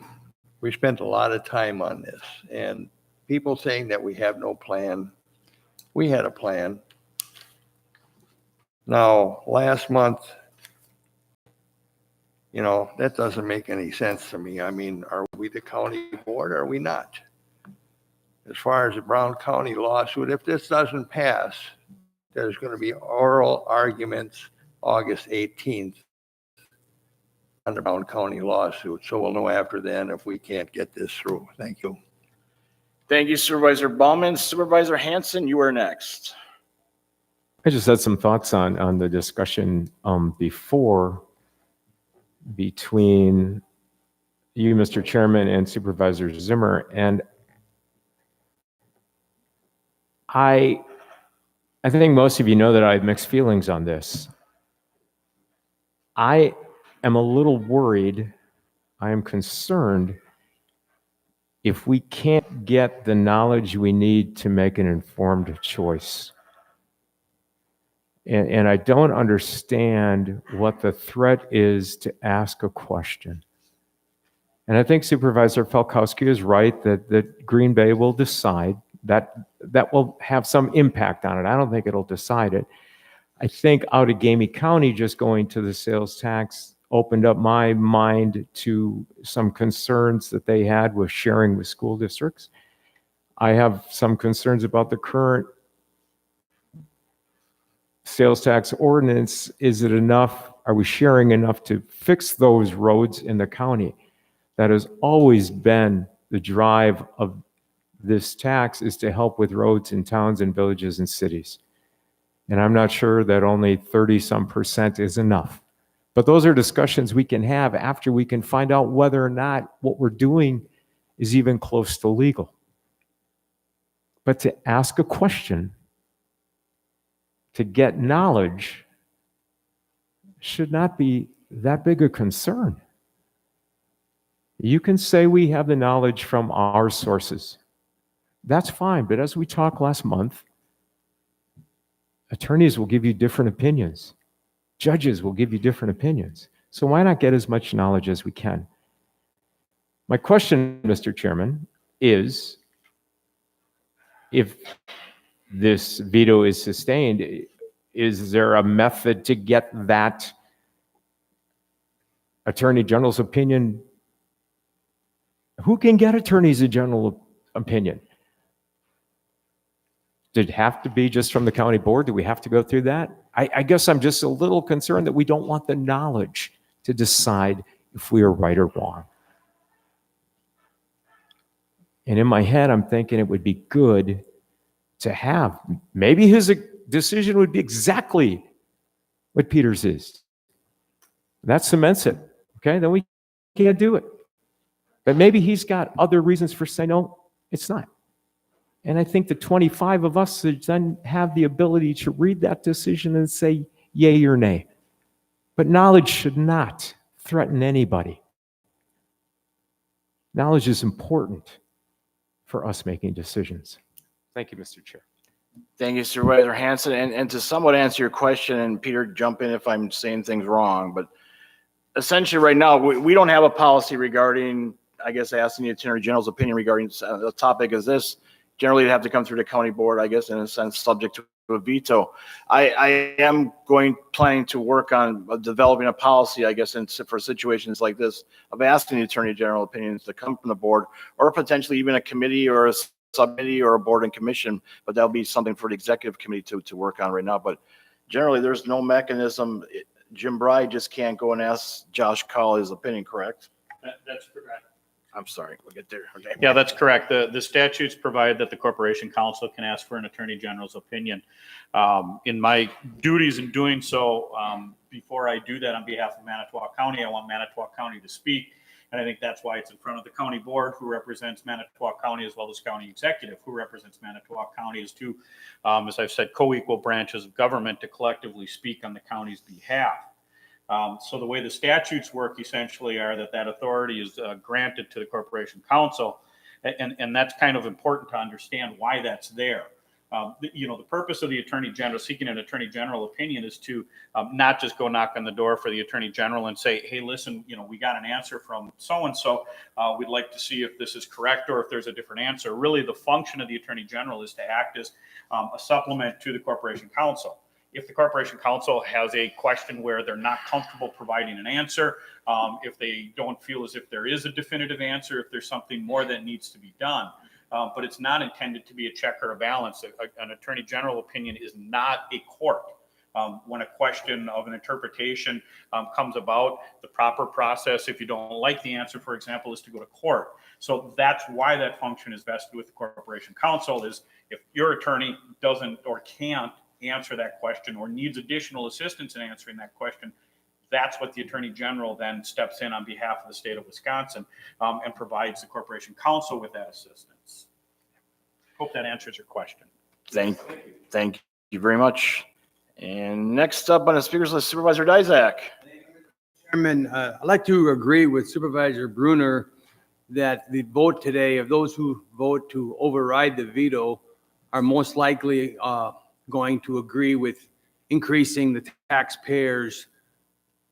we spent a lot of time on this, and people saying that we have no plan. We had a plan. Now, last month, that doesn't make any sense to me. I mean, are we the county board or are we not? As far as the Brown County lawsuit, if this doesn't pass, there's going to be oral arguments August 18th on the Brown County lawsuit. So we'll know after then if we can't get this through. Thank you. Thank you, Supervisor Baumann. Supervisor Hanson, you are next. I just had some thoughts on the discussion before between you, Mr. Chairman, and Supervisor Zimmer. And I think most of you know that I have mixed feelings on this. I am a little worried, I am concerned if we can't get the knowledge we need to make an informed choice. And I don't understand what the threat is to ask a question. And I think Supervisor Falkowski is right that Green Bay will decide that will have some impact on it. I don't think it'll decide it. I think Outagamie County just going to the sales tax opened up my mind to some concerns that they had with sharing with school districts. I have some concerns about the current sales tax ordinance. Is it enough? Are we sharing enough to fix those roads in the county? That has always been the drive of this tax, is to help with roads in towns and villages and cities. And I'm not sure that only 30% is enough. But those are discussions we can have after we can find out whether or not what we're doing is even close to legal. But to ask a question, to get knowledge, should not be that big a concern. You can say we have the knowledge from our sources. That's fine, but as we talked last month, attorneys will give you different opinions. Judges will give you different opinions. So why not get as much knowledge as we can? My question, Mr. Chairman, is if this veto is sustained, is there a method to get that Attorney General's opinion? Who can get Attorney General opinion? Did it have to be just from the county board? Do we have to go through that? I guess I'm just a little concerned that we don't want the knowledge to decide if we are right or wrong. And in my head, I'm thinking it would be good to have, maybe his decision would be exactly what Peter's is. That cements it, okay? Then we can't do it. But maybe he's got other reasons for saying, no, it's not. And I think the 25 of us then have the ability to read that decision and say yay or nay. But knowledge should not threaten anybody. Knowledge is important for us making decisions. Thank you, Mr. Chair. Thank you, Supervisor Hanson. And to somewhat answer your question, and Peter, jump in if I'm saying things wrong, but essentially right now, we don't have a policy regarding, I guess, asking the Attorney General's opinion regarding a topic as this. Generally, it'd have to come through the county board, I guess, in a sense, subject to a veto. I am planning to work on developing a policy, I guess, for situations like this, of asking the Attorney General opinions to come from the board, or potentially even a committee or a subcommittee or a board and commission, but that'll be something for the executive committee to work on right now. But generally, there's no mechanism. Jim Bride just can't go and ask Josh Call his opinion, correct? That's correct. I'm sorry, we'll get there. Okay. Yeah, that's correct. The statutes provide that the Corporation Council can ask for an Attorney General's opinion. In my duties in doing so, before I do that on behalf of Manitowoc County, I want Manitowoc County to speak. And I think that's why it's in front of the county board, who represents Manitowoc County, as well as county executive, who represents Manitowoc County, as two, as I've said, co-equal branches of government to collectively speak on the county's behalf. So the way the statutes work essentially are that authority is granted to the Corporation Council, and that's kind of important to understand why that's there. The purpose of the Attorney General, seeking an Attorney General opinion, is to not just go knock on the door for the Attorney General and say, hey, listen, we got an answer from so-and-so. We'd like to see if this is correct or if there's a different answer. Really, the function of the Attorney General is to act as a supplement to the Corporation Counsel. If the Corporation Counsel has a question where they're not comfortable providing an answer, if they don't feel as if there is a definitive answer, if there's something more that needs to be done. But it's not intended to be a check or a balance. An Attorney General opinion is not a court. When a question of an interpretation comes about, the proper process, if you don't like the answer, for example, is to go to court. So that's why that function is vested with the Corporation Counsel, is if your attorney doesn't or can't answer that question or needs additional assistance in answering that question, that's what the Attorney General then steps in on behalf of the state of Wisconsin and provides the Corporation Counsel with that assistance. Hope that answers your question. Thank you very much. And next up on the speakers list, Supervisor Dizak. Chairman, I'd like to agree with Supervisor Bruner that the vote today of those who vote to override the veto are most likely going to agree with increasing the taxpayers'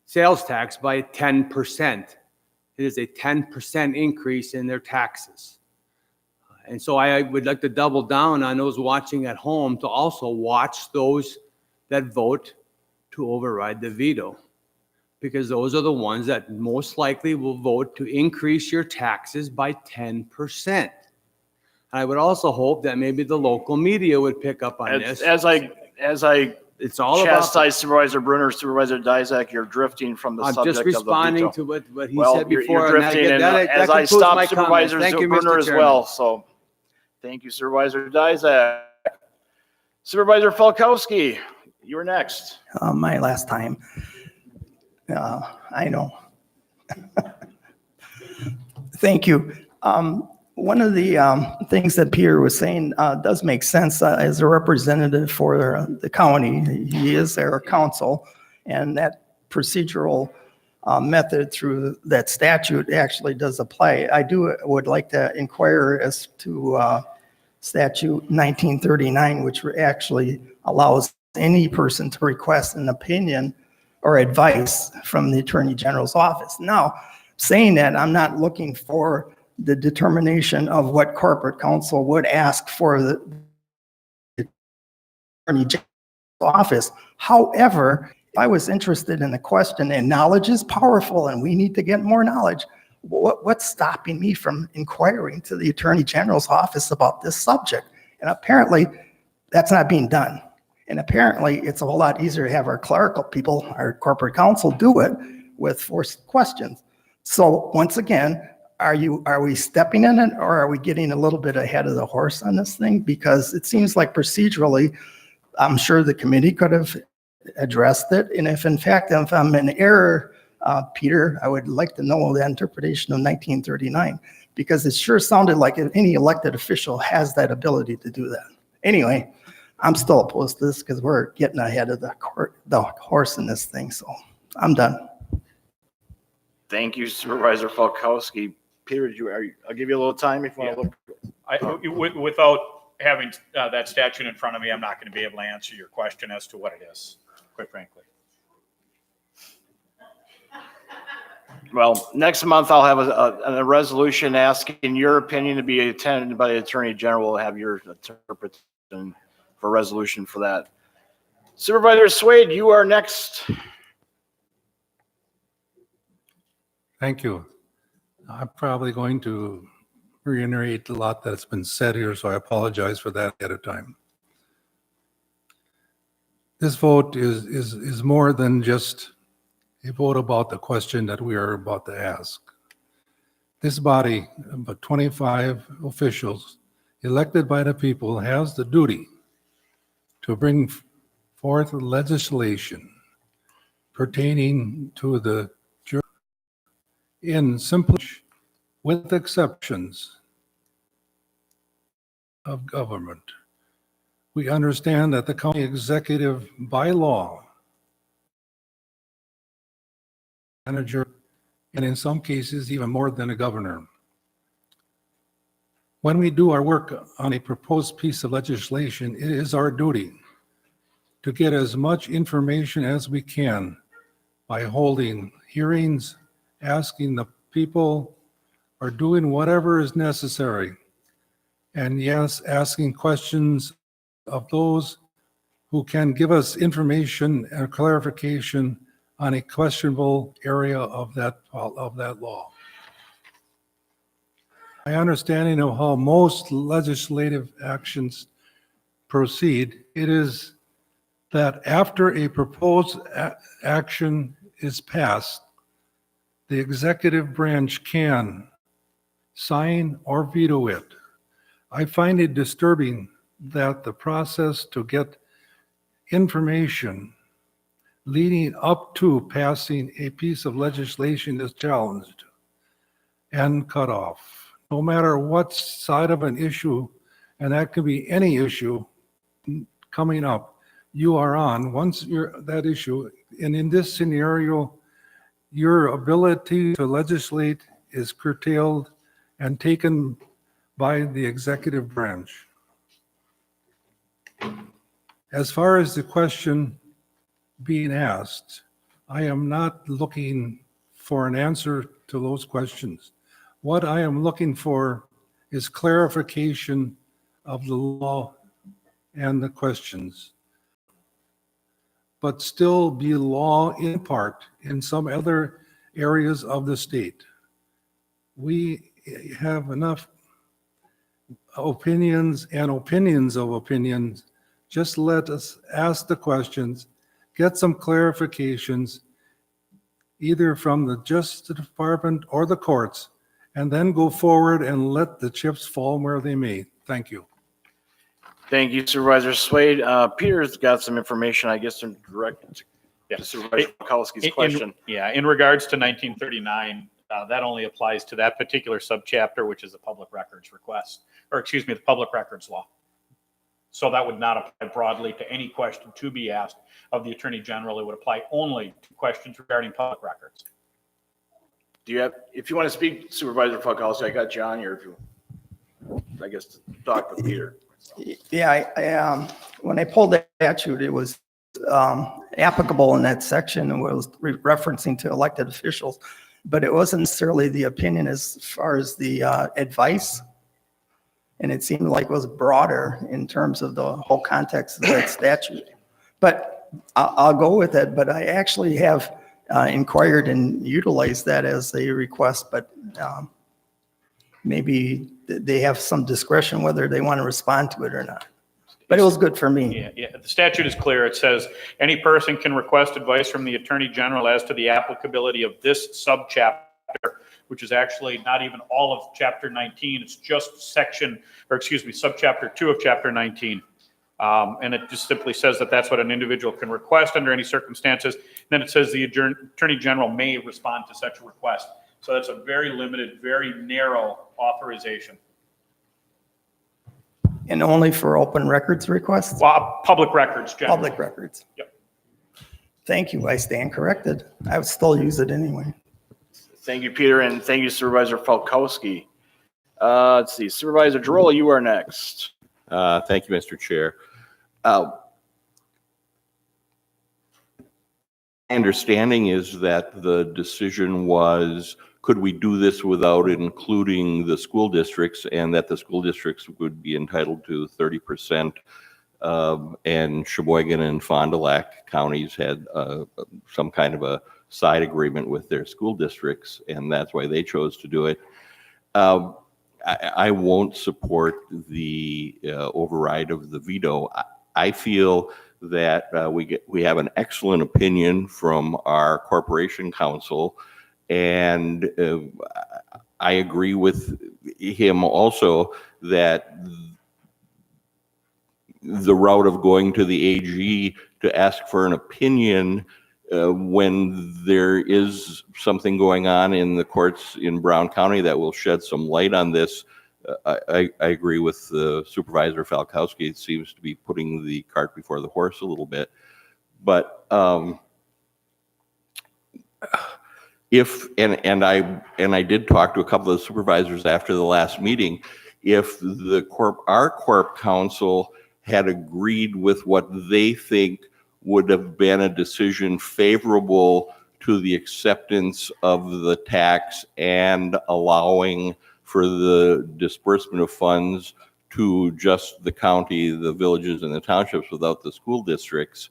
sales tax by 10%. It is a 10% increase in their taxes. And so I would like to double down on those watching at home to also watch those that vote to override the veto, because those are the ones that most likely will vote to increase your taxes by 10%. I would also hope that maybe the local media would pick up on this. As I it's all chastise Supervisor Bruner, Supervisor Dizak, you're drifting from the I'm subject just of the responding veto. to what he Well, said before. you're drifting, and as I stop Supervisor Bruner as well. So thank you, Supervisor Dizak. Supervisor Falkowski, you're next. My last time. I know. Thank you. One of the things that Peter was saying does make sense as a representative for the county. He is their counsel, and that procedural method through that statute actually does apply. I would like to inquire as to statute 1939, which actually allows any person to request an opinion or advice from the Attorney General's office. Now, saying that, I'm not looking for the determination of what corporate counsel would ask for the Attorney General's office. However, if I was interested in the question, and knowledge is powerful and we need to get more knowledge, what's stopping me from inquiring to the Attorney General's office about this subject? And apparently that's not being done. And apparently it's a whole lot easier to have our clerical people, our corporate counsel, do it with forced questions. So once again, are we stepping in it, or are we getting a little bit ahead of the horse on this thing? Because it seems like procedurally, I'm sure the committee could have addressed it. And if in fact, if I'm in error, Peter, I would like to know the interpretation of 1939, because it sure sounded like any elected official has that ability to do that. Anyway, I'm still opposed to this because we're getting ahead of the horse in this thing. So I'm done. Thank you, Supervisor Falkowski. Peter, I'll give you a little time if you want to look. Without having that statute in front of me, I'm not going to be able to answer your question as to what it is, quite frankly. Well, next month I'll have a resolution asking your opinion to be attended by the Attorney General. We'll have your interpretation for resolution for that. Supervisor Swade, you are next. Thank you. I'm probably going to reiterate a lot that's been said here, so I apologize for that ahead of time. This vote is more than just a vote about the question that we are about to ask. This body, about 25 officials elected by the people, has the duty to bring forth legislation pertaining to the in simple, with exceptions of government. We understand that the county executive by law, manager, and in some cases even more than a governor. when we do our work on a proposed piece of legislation, it is our duty to get as much information as we can by holding hearings, asking the people, or doing whatever is necessary. And yes, asking questions of those who can give us information and clarification on a questionable area of that law. My understanding of how most legislative actions proceed, it is that after a proposed action is passed, the executive branch can sign or veto it. I find it disturbing that the process to get information leading up to passing a piece of legislation is challenged and cut off. No matter what side of an issue, and that could be any issue coming up, you are on. Once you're that issue, and in this scenario, your ability to legislate is curtailed and taken by the executive branch. As far as the question being asked, I am not looking for an answer to those questions. What I am looking for is clarification of the law and the questions, but still be law in part in some other areas of the state. We have enough opinions and opinions of opinions. Just let us ask the questions, get some clarifications, either from the Justice Department or the courts, and then go forward and let the chips fall where they may. Thank you. Thank you, Supervisor Slade. Peter's got some information, I guess, in direct to Supervisor Falkowski's question. In regards to 1939, that only applies to that particular subchapter, which is a public records request, or excuse me, the public records law. So that would not apply broadly to any question to be asked of the Attorney General. It would apply only to questions regarding public records. Do you have, if you want to speak, Supervisor Falkowski, I got you on here if you, I guess, to talk with Peter. Yeah, I when I pulled that statute, it was applicable in that section and was referencing to elected officials, but it wasn't necessarily the opinion as far as the advice. And it seemed like it was broader in terms of the whole context of that statute. But I'll go with it, but I actually have inquired and utilized that as a request, but maybe they have some discretion whether they want to respond to it or not. But it was good for me. Yeah. The statute is clear. It says any person can request advice from the Attorney General as to the applicability of this subchapter, which is actually not even all of Chapter 19. It's just subchapter 2 of Chapter 19. And it just simply says that that's what an individual can request under any circumstances. Then it says the Attorney General may respond to such a request. So that's a very limited, very narrow authorization. And only for open records requests? Well, public records, generally. Public records. Yep. Thank you. I stand corrected. I would still use it anyway. Thank you, Peter, and thank you, Supervisor Falkowski. Let's see, Supervisor Girola, you are next. Thank you, Mr. Chair. My understanding is that the decision was, could we do this without including the school districts, and that the school districts would be entitled to 30%, and Sheboygan and Fond du Lac counties had some kind of a side agreement with their school districts, and that's why they chose to do it. I won't support the override of the veto. I feel that we have an excellent opinion from our corporation counsel, and I agree with him also that the route of going to the AG to ask for an opinion when there is something going on in the courts in Brown County that will shed some light on this. I agree with Supervisor Falkowski. It seems to be putting the cart before the horse a little bit. But I did talk to a couple of supervisors after the last meeting, if our corp council had agreed with what they think would have been a decision favorable to the acceptance of the tax and allowing for the disbursement of funds to just the county, the villages, and the townships without the school districts,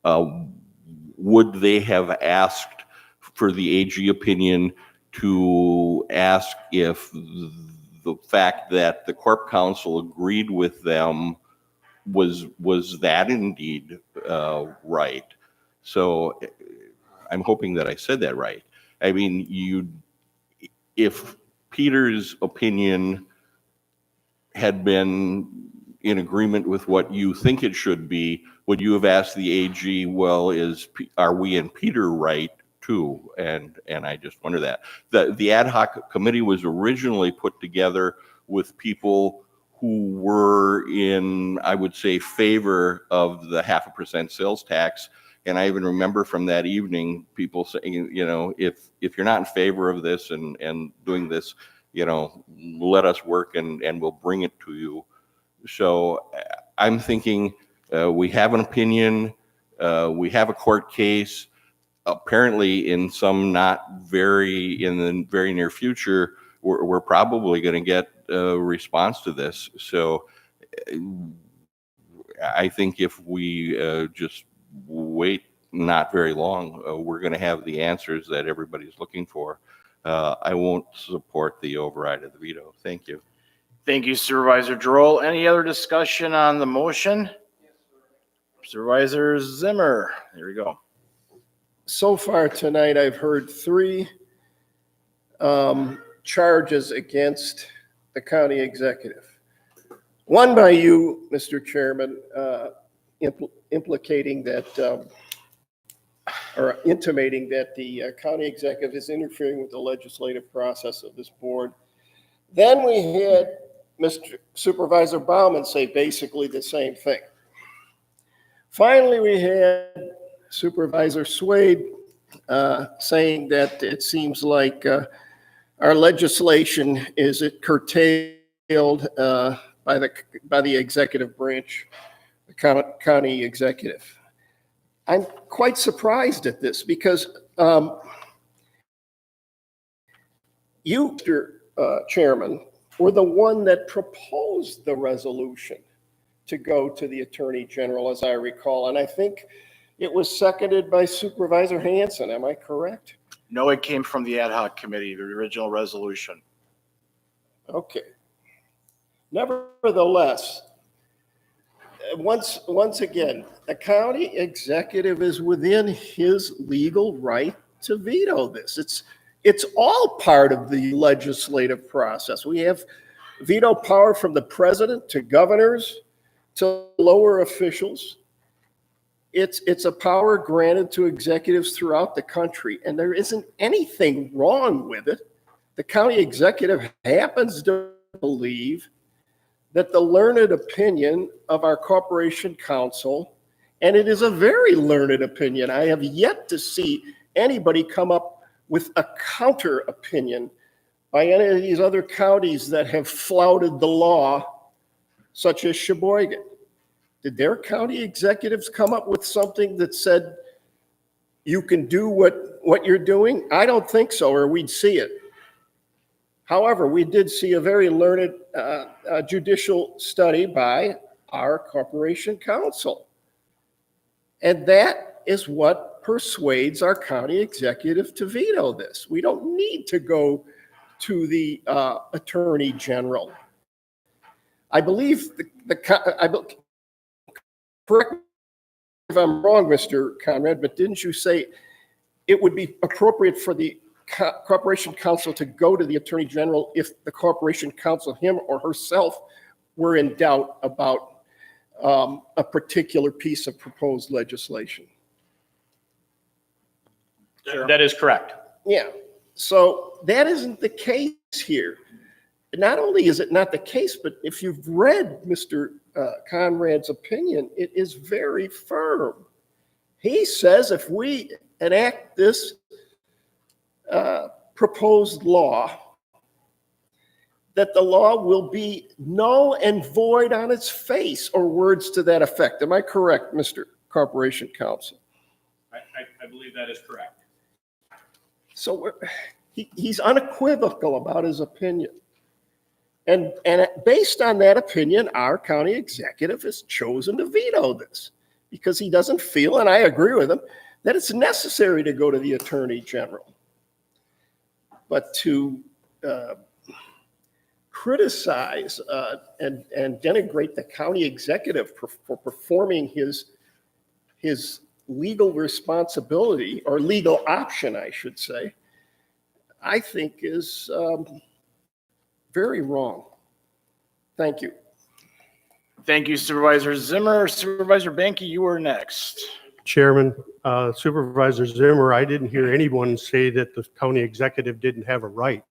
would they have asked for the AG opinion to ask if the fact that the corp council agreed with them was that indeed right? So I'm hoping that I said that right. I mean, if Peter's opinion had been in agreement with what you think it should be, would you have asked the AG, well, are we and Peter right too? And I just wonder that. The ad hoc committee was originally put together with people who were in, I would say, favor of the 0.5% sales tax. And I even remember from that evening, people saying, if you're not in favor of this and doing this, let us work and we'll bring it to you. So I'm thinking we have an opinion, we have a court case. Apparently, in some in the very near future, we're probably going to get a response to this. So I think if we just wait not very long, we're going to have the answers that everybody's looking for. I won't support the override of the veto. Thank you. Thank you, Supervisor Droll. Any other discussion on the motion? Supervisor Zimmer, there we go. So far tonight, I've heard 3 charges against the county executive. One by you, Mr. Chairman, implicating that, or intimating that the county executive is interfering with the legislative process of this board. Then we had Mr. Supervisor Bauman say basically the same thing. Finally, we had Supervisor Swade saying that it seems like our legislation is curtailed by the executive branch, the county executive. I'm quite surprised at this because you, Mr. Chairman, were the one that proposed the resolution to go to the Attorney General, as I recall. And I think it was seconded by Supervisor Hanson. Am I correct? No, it came from the ad hoc committee, the original resolution. Okay. Nevertheless, once again, the county executive is within his legal right to veto this. It's all part of the legislative process. We have veto power from the president to governors to lower officials. It's a power granted to executives throughout the country, and there isn't anything wrong with it. The county executive happens to believe that the learned opinion of our corporation counsel, and it is a very learned opinion. I have yet to see anybody come up with a counter opinion by any of these other counties that have flouted the law, such as Sheboygan. Did their county executives come up with something that said you can do what you're doing? I don't think so, or we'd see it. However, we did see a very learned judicial study by our corporation counsel. And that is what persuades our county executive to veto this. We don't need to go to the Attorney General. I believe correct me if I'm wrong, Mr. Conrad, but didn't you say it would be appropriate for the corporation counsel to go to the Attorney General if the corporation counsel, him or herself, were in doubt about a particular piece of proposed legislation? That is correct. Yeah. So that isn't the case here. Not only is it not the case, but if you've read Mr. Conrad's opinion, it is very firm. He says if we enact this proposed law, that the law will be null and void on its face, or words to that effect. Am I correct, Mr. Corporation Counsel? I believe that is correct. So he's unequivocal about his opinion. And based on that opinion, our county executive has chosen to veto this because he doesn't feel, and I agree with him, that it's necessary to go to the Attorney General. But to criticize and denigrate the county executive for performing his legal responsibility, or legal option, I should say, I think is very wrong. Thank you. Thank you, Supervisor Zimmer. Supervisor Banky, you were next. Chairman, Supervisor Zimmer, I didn't hear anyone say that the county executive didn't have a right.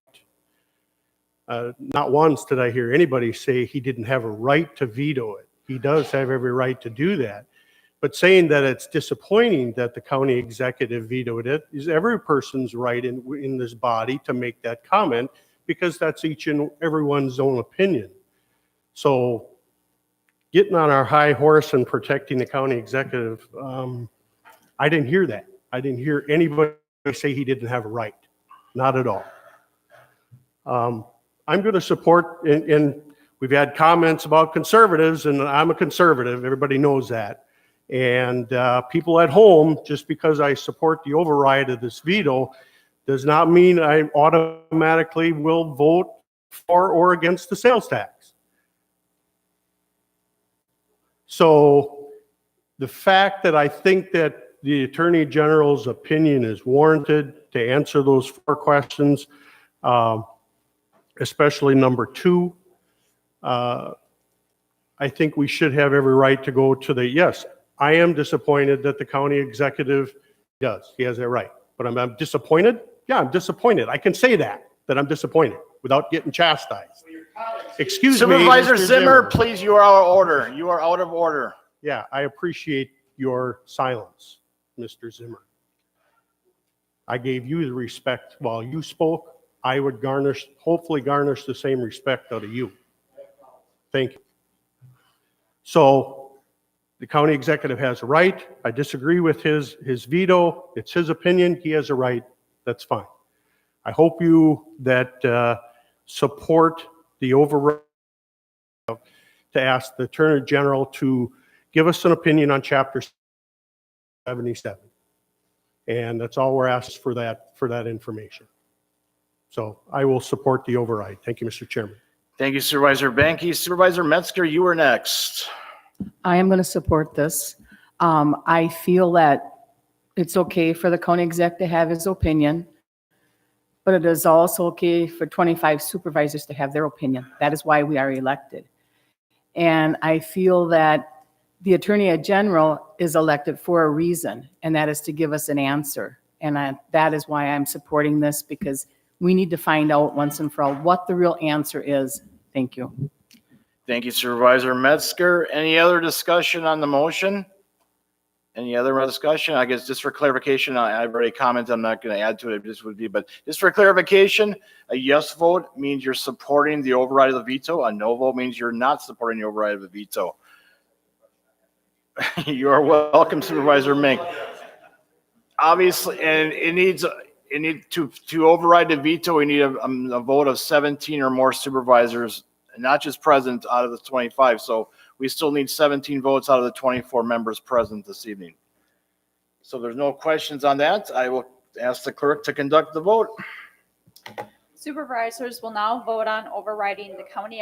Not once did I hear anybody say he didn't have a right to veto it. He does have every right to do that. But saying that it's disappointing that the county executive vetoed it is every person's right in this body to make that comment, because that's each and everyone's own opinion. So getting on our high horse and protecting the county executive, I didn't hear that. I didn't hear anybody say he didn't have a right. Not at all. I'm going to support, and we've had comments about conservatives, and I'm a conservative. Everybody knows that. And people at home, just because I support the override of this veto, does not mean I automatically will vote for or against the sales tax. So the fact that I think that the Attorney General's opinion is warranted to answer those 4 questions, especially number 2, I think we should have every right to go to the, yes, I am disappointed that the county executive does. He has that right. But I'm disappointed? Yeah, I'm disappointed. I can say that I'm disappointed without getting chastised. Excuse me, Supervisor Mr. Zimmer, please, you are out of order. You are out of order. Yeah, I appreciate your silence, Mr. Zimmer. I gave you the respect while you spoke. I would hopefully garnish the same respect out of you. Thank you. So the county executive has a right. I disagree with his veto. It's his opinion. He has a right. That's fine. I hope you that support the override to ask the Attorney General to give us an opinion on Chapter 77. And that's all we're asked for that information. So I will support the override. Thank you, Mr. Chairman. Thank you, Supervisor Banky. Supervisor Metzger, you were next. I am going to support this. I feel that it's okay for the county exec to have his opinion, but it is also okay for 25 supervisors to have their opinion. That is why we are elected. And I feel that the Attorney General is elected for a reason, and that is to give us an answer. And that is why I'm supporting this, because we need to find out once and for all what the real answer is. Thank you. Thank you, Supervisor Metzger. Any other discussion on the motion? Any other discussion? I guess just for clarification, I've already commented. I'm not going to add to it. This would be, but just for clarification, a yes vote means you're supporting the override of the veto. A no vote means you're not supporting the override of the veto. You are welcome, Supervisor Mink. Obviously, and it needs to override the veto. We need a vote of 17 or more supervisors, not just present out of the 25. So we still need 17 votes out of the 24 members present this evening. So there's no questions on that. I will ask the clerk to conduct the vote. Supervisors will now vote on overriding the county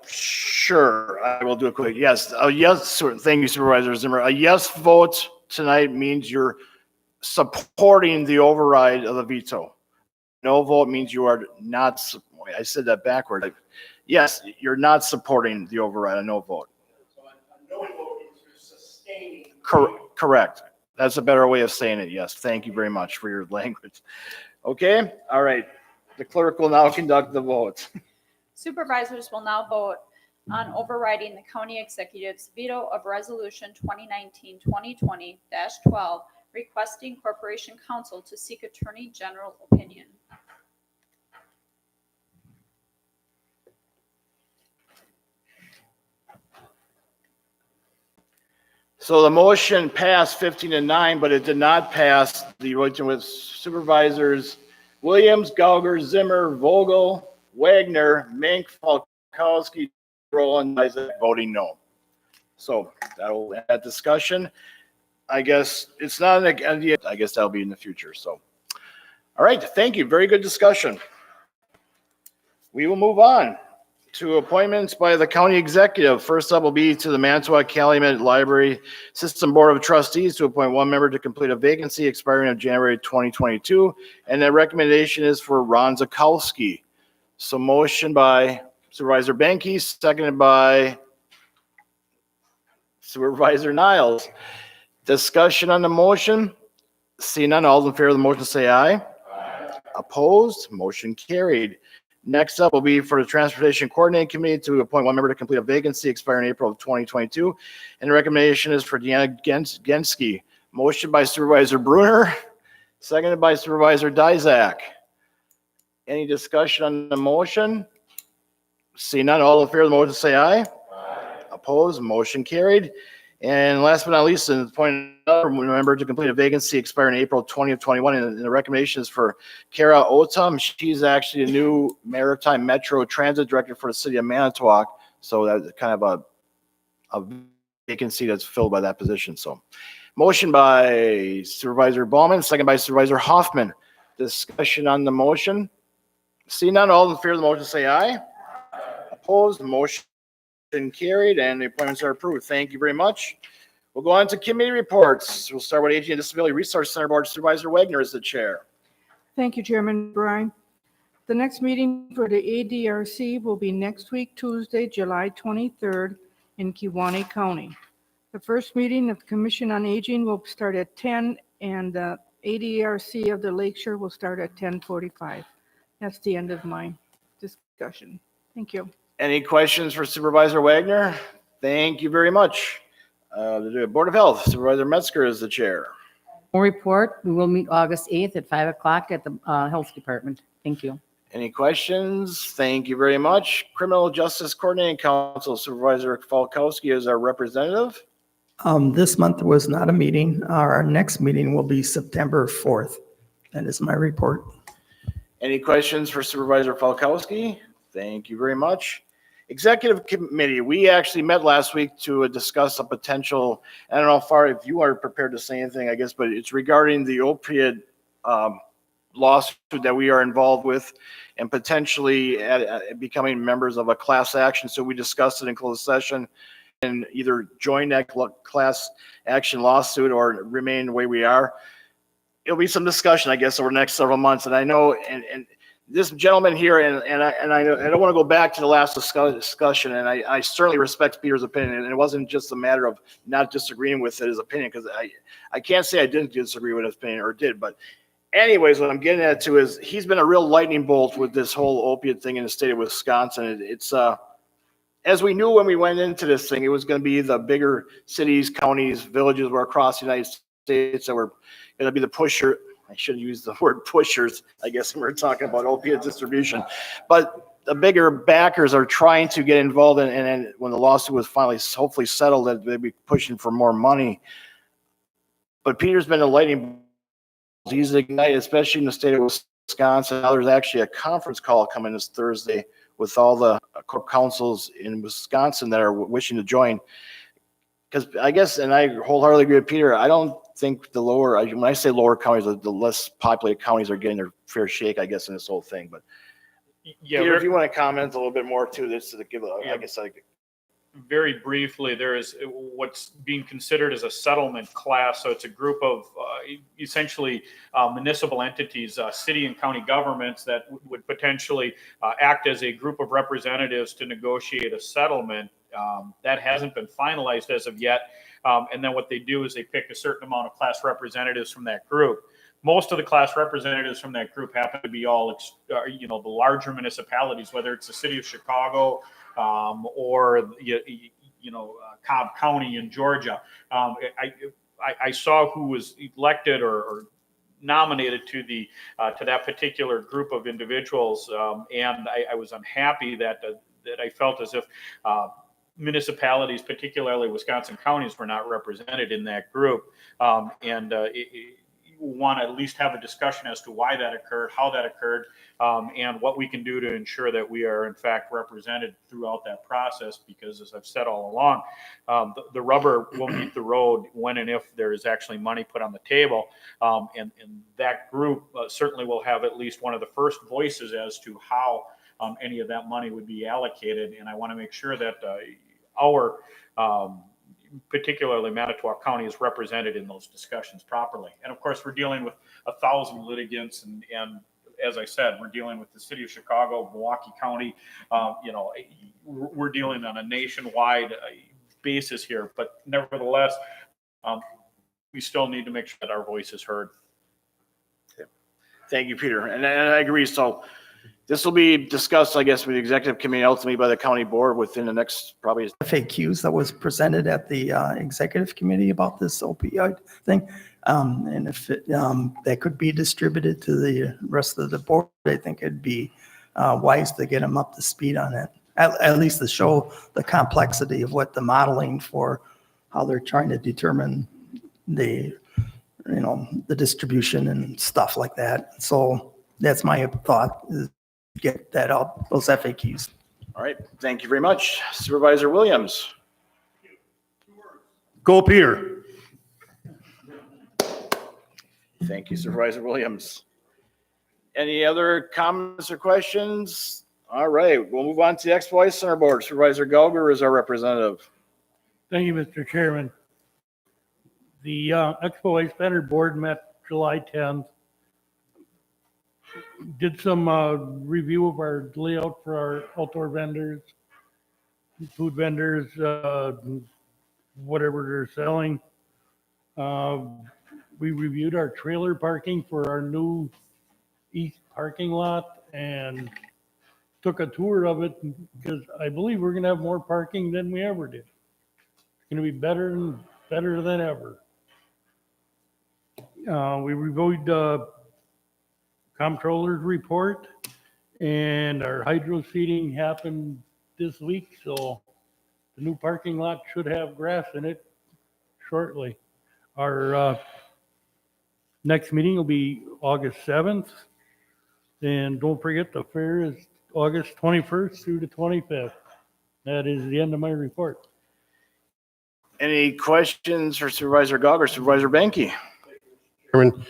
Sure, I will do it quick. Yes, a yes. Thank you, Supervisor Zimmer. A yes vote tonight means you're supporting the override of the veto. No vote means you are not. I said that backward. Yes, you're not supporting the override. A no vote. Correct. That's a better way of saying it. Yes. Thank you very much for your language. Okay. All right. The clerk will now conduct the vote. Supervisors will now vote on overriding the county executive's veto of Resolution 2019-2020-12, requesting Corporation Counsel to seek Attorney General opinion. So the motion passed 15-9, but it did not pass the voting with Supervisors Williams, Gauger, Zimmer, Vogel, Wagner, Mink, Falkowski, Rowland, Isaac voting no. So that'll end that discussion. I guess it's not an idea. I guess that'll be in the future. So, all right. Thank you. Very good discussion. We will move on to appointments by the county executive. First up will be to the Manitowoc Calumet Library System Board of Trustees to appoint one member to complete a vacancy expiring of January 2022. And the recommendation is for Ron Zakowski. So motion by Supervisor Benke, seconded by Supervisor Niles. Discussion on the motion. Seeing none, all in favor of the motion say aye. Aye. Opposed? Motion carried. Next up will be for the Transportation Coordinating Committee to appoint one member to complete a vacancy expiring in April of 2022. And the recommendation is for Deanna Genske. Motion by Supervisor Bruner, seconded by Supervisor Dizak. Any discussion on the motion? See none, all in favor of the motion say aye. Aye. Opposed? Motion carried. And last but not least, appoint another member to complete a vacancy expiring in April 2021. And the recommendation is for Kara Otum. She's actually the new Maritime Metro Transit Director for the city of Manitowoc. So that's kind of a vacancy that's filled by that position. So motion by Supervisor Ballman, second by Supervisor Hoffman. Discussion on the motion. See none, all in favor of the motion say aye. Opposed? Motion carried, and the appointments are approved. Thank you very much. We'll go on to committee reports. We'll start with Aging and Disability Resource Center Board. Supervisor Wagner is the chair. Thank you, Chairman Bryan. The next meeting for the ADRC will be next week, Tuesday, July 23rd in Kewaunee County. The first meeting of the Commission on Aging will start at 10, and the ADRC of the Lakeshore will start at 10:45. That's the end of my discussion. Thank you. Any questions for Supervisor Wagner? Thank you very much. The Board of Health, Supervisor Metzger is the chair. No report. We will meet August 8th at 5 o'clock at the Health Department. Thank you. Any questions? Thank you very much. Criminal Justice Coordinating Council, Supervisor Falkowski is our representative. This month was not a meeting. Our next meeting will be September 4th. That is my report. Any questions for Supervisor Falkowski? Thank you very much. Executive Committee, we actually met last week to discuss a potential, I don't know how far, if you are prepared to say anything, I guess, but it's regarding the opioid lawsuit that we are involved with and potentially becoming members of a class action. So we discussed it in closed session and either join that class action lawsuit or remain the way we are. It'll be some discussion, I guess, over the next several months. And I know, and this gentleman here, and I don't want to go back to the last discussion, and I certainly respect Peter's opinion, and it wasn't just a matter of not disagreeing with his opinion, because I can't say I didn't disagree with his opinion or did, but anyways, what I'm getting at too is he's been a real lightning bolt with this whole opiate thing in the state of Wisconsin. It's as we knew when we went into this thing, it was going to be the bigger cities, counties, villages were across the United States that were going to be the pusher. I shouldn't use the word pushers, I guess, when we're talking about opiate distribution. But the bigger backers are trying to get involved in, and when the lawsuit was finally hopefully settled, that they'd be pushing for more money. But Peter's been a lightning bolt. He's ignited, especially in the state of Wisconsin. Now there's actually a conference call coming this Thursday with all the corp councils in Wisconsin that are wishing to join. Because I guess, and I wholeheartedly agree with Peter, I don't think the lower, when I say lower counties, the less populated counties are getting their fair shake, I guess, in this whole thing. But yeah, Peter, if you want to comment a little bit more to this, to give, I guess very briefly, there is what's being considered as a settlement class. So it's a group of essentially municipal entities, city and county governments that would potentially act as a group of representatives to negotiate a settlement. That hasn't been finalized as of yet. And then what they do is they pick a certain amount of class representatives from that group. Most of the class representatives from that group happen to be all, the larger municipalities, whether it's the city of Chicago or, Cobb County in Georgia. I saw who was elected or nominated to to that particular group of individuals, and I was unhappy that I felt as if municipalities, particularly Wisconsin counties, were not represented in that group. You want to at least have a discussion as to why that occurred, how that occurred, and what we can do to ensure that we are in fact represented throughout that process. Because as I've said all along, the rubber will meet the road when and if there is actually money put on the table. And that group certainly will have at least one of the first voices as to how any of that money would be allocated. And I want to make sure that our particularly Manitowoc County is represented in those discussions properly. And of course, we're dealing with 1,000 litigants, and as I said, we're dealing with the city of Chicago, Milwaukee County. We're dealing on a nationwide basis here, but nevertheless, we still need to make sure that our voice is heard. Thank you, Peter. And I agree. So this will be discussed, I guess, with the executive committee, ultimately by the county board within the next probably. FAQs that was presented at the executive committee about this opioid thing. And if that could be distributed to the rest of the board, I think it'd be wise to get them up to speed on it. At least to show the complexity of what the modeling for how they're trying to determine the distribution and stuff like that. So that's my thought, is get that out, those FAQs. All right. Thank you very much. Supervisor Williams. Go Peter. Thank you, Supervisor Williams. Any other comments or questions? All right, we'll move on to the Expo Ice Center Board. Supervisor Gauger is our representative. Thank you, Mr. Chairman. The Expo Ice Center Board met July 10th. Did some review of our layout for our outdoor vendors, food vendors, whatever they're selling. We reviewed our trailer parking for our new east parking lot and took a tour of it, because I believe we're gonna have more parking than we ever did. It's gonna be better than ever. We reviewed comptroller's report, and our hydro seeding happened this week, so the new parking lot should have grass in it shortly. Our next meeting will be August 7th, and don't forget the fair is August 21st through the 25th. That is the end of my report. Any questions for Supervisor Gauger? Supervisor Benke? Chairman,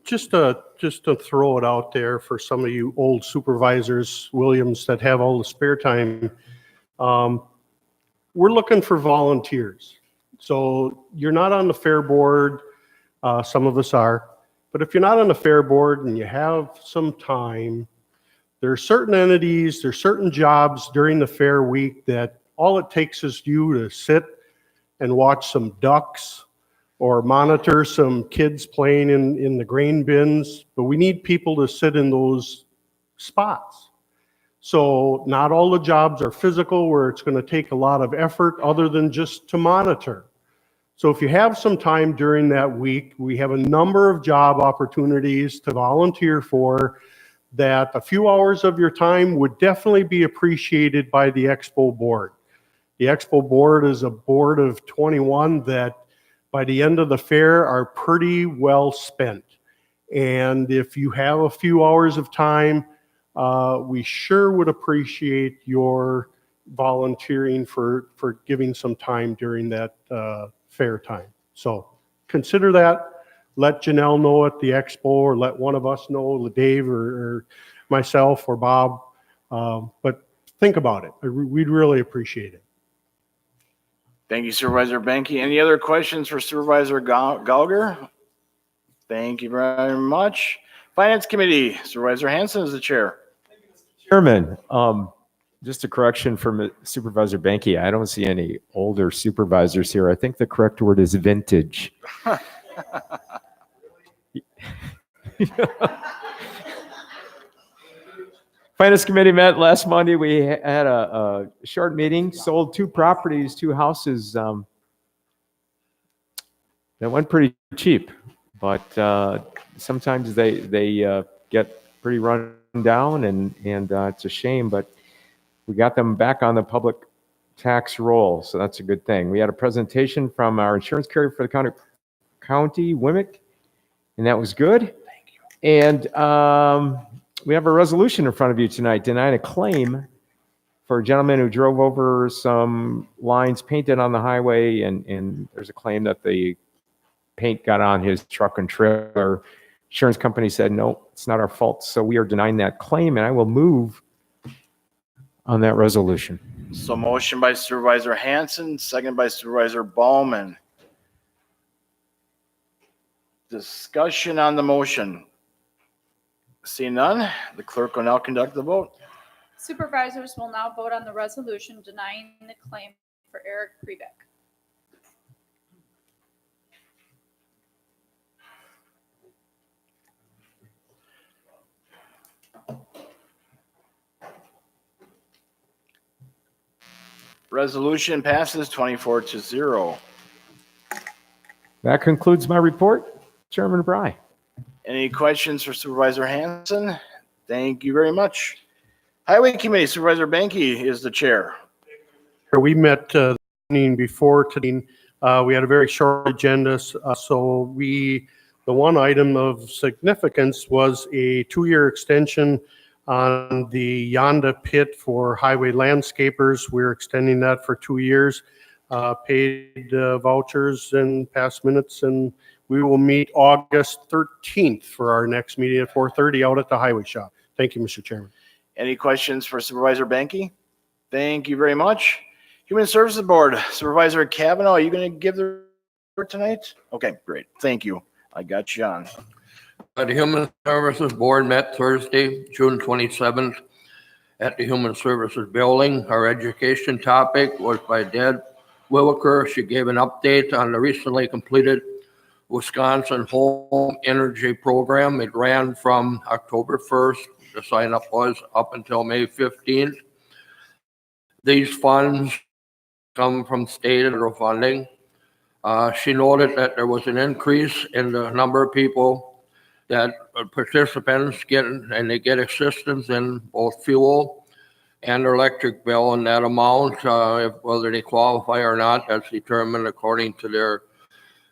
just to throw it out there for some of you old supervisors, Williams, that have all the spare time, we're looking for volunteers. So you're not on the fair board, some of us are, but if you're not on the fair board and you have some time, there are certain entities, there's certain jobs during the fair week that all it takes is you to sit and watch some ducks or monitor some kids playing in the grain bins, but we need people to sit in those spots. So not all the jobs are physical, where it's going to take a lot of effort other than just to monitor. So if you have some time during that week, we have a number of job opportunities to volunteer for, that a few hours of your time would definitely be appreciated by the Expo board. The Expo board is a board of 21 that by the end of the fair are pretty well spent. And if you have a few hours of time, we sure would appreciate your volunteering for giving some time during that fair time. So consider that. Let Janelle know at the Expo, or let one of us know, Dave or myself or Bob. But think about it. We'd really appreciate it. Thank you, Supervisor Benke. Any other questions for Supervisor Gauger? Thank you very much. Finance Committee, Supervisor Hanson is the chair. Chairman, just a correction from Supervisor Benke. I don't see any older supervisors here. I think the correct word is vintage. Finance Committee met last Monday. We had a short meeting, sold 2 properties, 2 houses that went pretty cheap, but sometimes they get pretty run down, and it's a shame, but we got them back on the public tax roll, so that's a good thing. We had a presentation from our insurance carrier for the county, Wimick, and that was good. Thank you. And we have a resolution in front of you tonight denying a claim for a gentleman who drove over some lines painted on the highway, and there's a claim that the paint got on his truck and trailer. Insurance company said, no, it's not our fault. So we are denying that claim, and I will move on that resolution. So motion by Supervisor Hanson, second by Supervisor Bauman. Discussion on the motion. Seeing none, the clerk will now conduct the vote. Supervisors will now vote on the resolution denying the claim for Eric Prebeck. Resolution passes 24-0. That concludes my report, Chairman Bry. Any questions for Supervisor Hanson? Thank you very much. Highway Committee, Supervisor Banky is the chair. We met the evening before today. We had a very short agenda, so the one item of significance was a 2-year extension on the Yonda pit for highway landscapers. We're extending that for 2 years, paid vouchers and past minutes, and we will meet August 13th for our next meeting at 4:30 out at the highway shop. Thank you, Mr. Chairman. Any questions for Supervisor Banky? Thank you very much. Human Services Board, Supervisor Kavanaugh, are you going to give the report tonight? Okay, great. Thank you. I got you on. The Human Services Board met Thursday, June 27th at the Human Services Building. Our education topic was by Deb Williker. She gave an update on the recently completed Wisconsin Home Energy Program. It ran from October 1st. The sign up was up until May 15th. These funds come from state and federal funding. She noted that there was an increase in the number of people that participants get, and they get assistance in both fuel and electric bill, and that amount, whether they qualify or not, that's determined according to their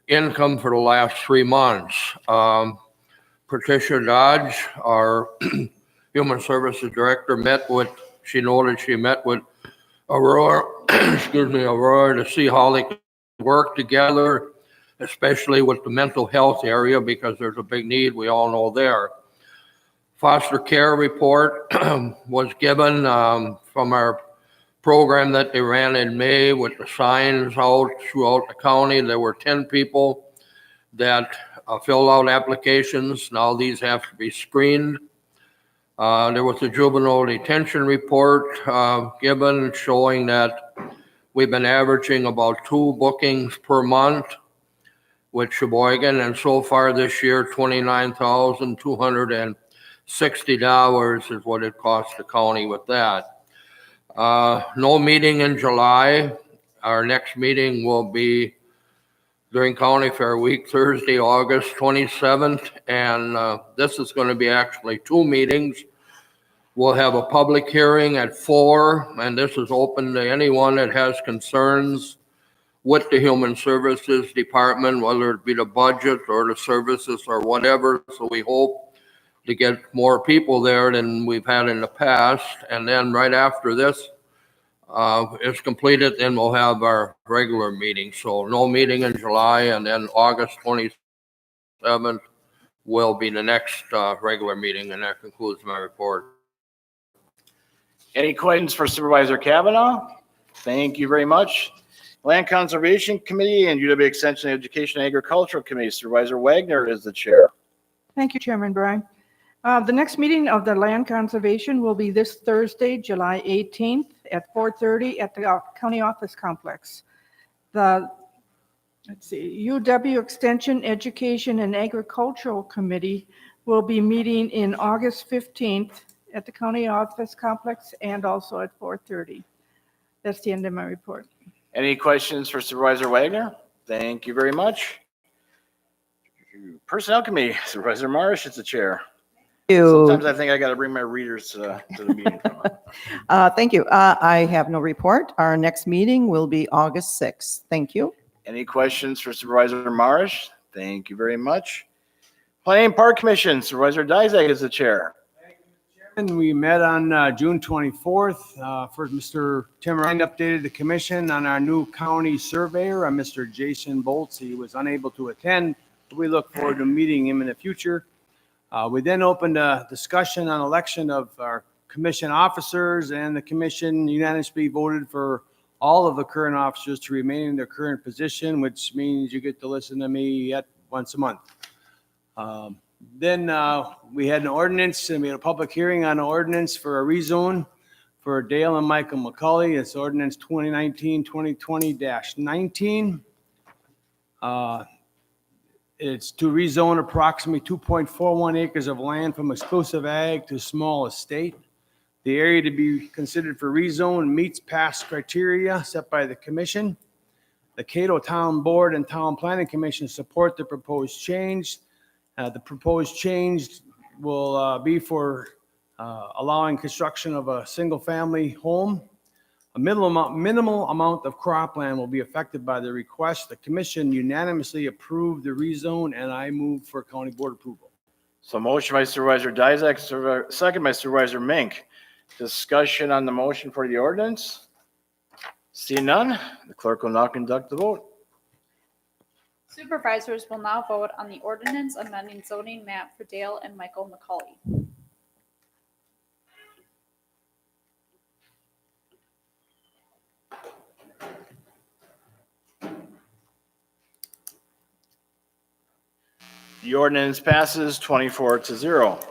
income for the last 3 months. Patricia Dodge, our Human Services Director, she noted she met with Aurora, Aurora to see how they could work together, especially with the mental health area, because there's a big need, we all know there. Foster care report was given from our program that they ran in May with the signs out throughout the county. There were 10 people that filled out applications. Now these have to be screened. There was a juvenile detention report given showing that we've been averaging about 2 bookings per month with Sheboygan, and so far this year, $29,260 is what it costs the county with that. No meeting in July. Our next meeting will be during County Fair Week, Thursday, August 27th, and this is going to be actually 2 meetings. We'll have a public hearing at 4, and this is open to anyone that has concerns with the Human Services Department, whether it be the budget or the services or whatever. So we hope to get more people there than we've had in the past. And then right after this is completed, then we'll have our regular meeting. So no meeting in July, and then August 27th will be the next regular meeting, and that concludes my report. Any questions for Supervisor Kavanaugh? Thank you very much. Land Conservation Committee and UW Extension Education and Agricultural Committee, Supervisor Wagner is the chair. Thank you, Chairman Bryan. The next meeting of the Land Conservation will be this Thursday, July 18th at 4:30 at the County Office Complex. The UW Extension Education and Agricultural Committee will be meeting in August 15th at the County Office Complex and also at 4:30. That's the end of my report. Any questions for Supervisor Wagner? Thank you very much. Personnel Committee, Supervisor Marsh is the chair. You. Sometimes I think I got to bring my readers to the meeting. Thank you. I have no report. Our next meeting will be August 6th. Thank you. Any questions for Supervisor Marsh? Thank you very much. Planning and Park Commission, Supervisor Dizak is the chair. And we met on June 24th. First, Mr. Tim Ryan updated the commission on our new county surveyor, Mr. Jason Bolts. He was unable to attend, but we look forward to meeting him in the future. We then opened a discussion on election of our commission officers, and the commission unanimously voted for all of the current officers to remain in their current position, which means you get to listen to me yet once a month. Then we had an ordinance, and we had a public hearing on an ordinance for a rezone for Dale and Michael McCully. It's ordinance 2019-2020-19. It's to rezone approximately 2.41 acres of land from exclusive ag to small estate. The area to be considered for rezone meets past criteria set by the commission. The Cato Town Board and Town Planning Commission support the proposed change. The proposed change will be for allowing construction of a single-family home. A minimal amount of cropland will be affected by the request. The commission unanimously approved the rezone, and I move for county board approval. So motion by Supervisor Dizak, second by Supervisor Mink. Discussion on the motion for the ordinance? See none, the clerk will now conduct the vote. Supervisors will now vote on the ordinance amending zoning map for Dale and Michael McCully. The ordinance passes 24-0.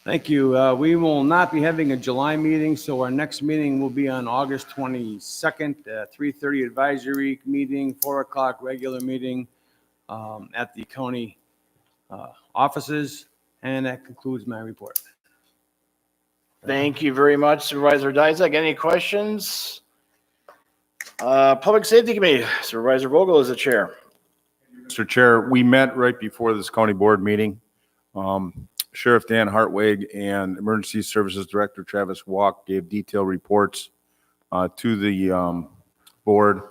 Thank you. We will not be having a July meeting, so our next meeting will be on August 22nd, 3:30 advisory meeting, 4 o'clock regular meeting at the county offices. And that concludes my report. Thank you very much, Supervisor Dizak. Any questions? Public Safety Committee, Supervisor Vogel is the chair. Mr. Chair, we met right before this county board meeting. Sheriff Dan Hartwig and Emergency Services Director Travis Walk gave detailed reports to the board.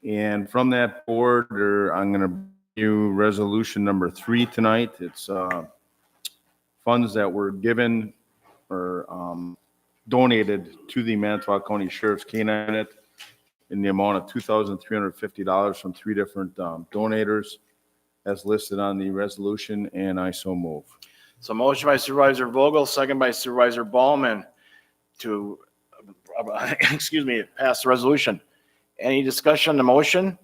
And from that board, I'm going to do resolution number 3 tonight. It's funds that were given or donated to the Manitowoc County Sheriff's Canine Unit in the amount of $2,350 from 3 different donators as listed on the resolution, and I so move. So motion by Supervisor Vogel, second by Supervisor Ballman to, pass the resolution. Any discussion on the motion?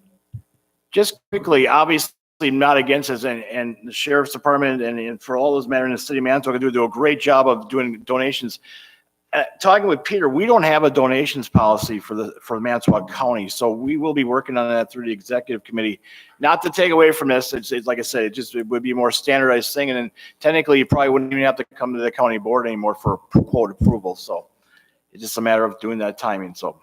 Just quickly, obviously not against this, and the Sheriff's Department and for all those matters in the city of Manitowoc do a great job of doing donations. Talking with Peter, we don't have a donations policy for Manitowoc County, so we will be working on that through the executive committee. Not to take away from this, it's like I said, it would be a more standardized thing, and then technically you probably wouldn't even have to come to the county board anymore for quote approval. So it's just a matter of doing that timing. So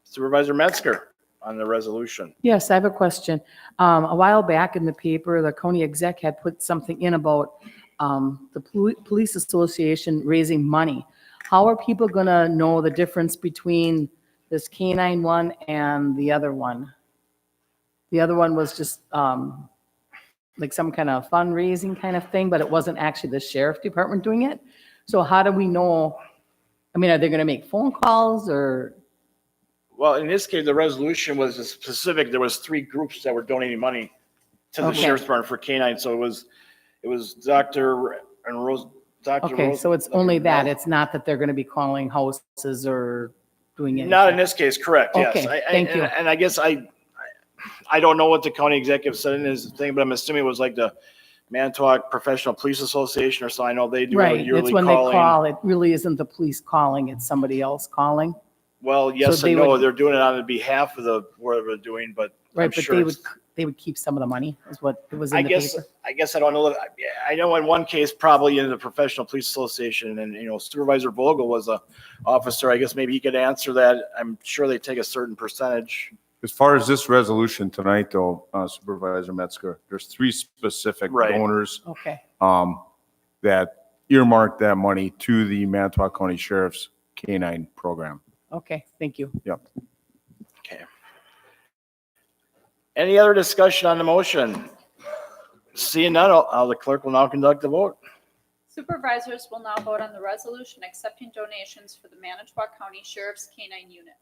Supervisor Metzger on the resolution. Yes, I have a question. A while back in the paper, the county exec had put something in about the police association raising money. How are people going to know the difference between this canine one and the other one? The other one was just like some kind of fundraising kind of thing, but it wasn't actually the sheriff department doing it. So how do we know? I mean, are they going to make phone calls or? Well, in this case, the resolution was specific. There was 3 groups that were donating money to the Sheriff's Department for canine. So it was Dr. and Rose. Okay, so it's only that. It's not that they're going to be calling houses or doing anything. Not in this case, correct, yes. Okay, thank you. And I guess I don't know what the county executive said in his thing, but I'm assuming it was like the Manitowoc Professional Police Association or so. I know they do a Right, yearly it's when calling. they call. It really isn't the police calling, it's somebody else calling. Well, yes So and they no, would- they're doing it on the behalf of the whatever they're doing, but I'm Right, but sure they would keep some of the money, is what it was in I the guess paper. I don't know. I know in one case, probably in the Professional Police Association, and Supervisor Vogel was a officer. I guess maybe he could answer that. I'm sure they take a certain percentage. As far as this resolution tonight, though, Supervisor Metzger, there's 3 specific Right. donors Okay. that earmarked that money to the Manitowoc County Sheriff's K-9 program. Okay, thank you. Yep. Okay. Any other discussion on the motion? Seeing none, the clerk will now conduct the vote. Supervisors will now vote on the resolution accepting donations for the Manitowoc County Sheriff's K-9 Unit.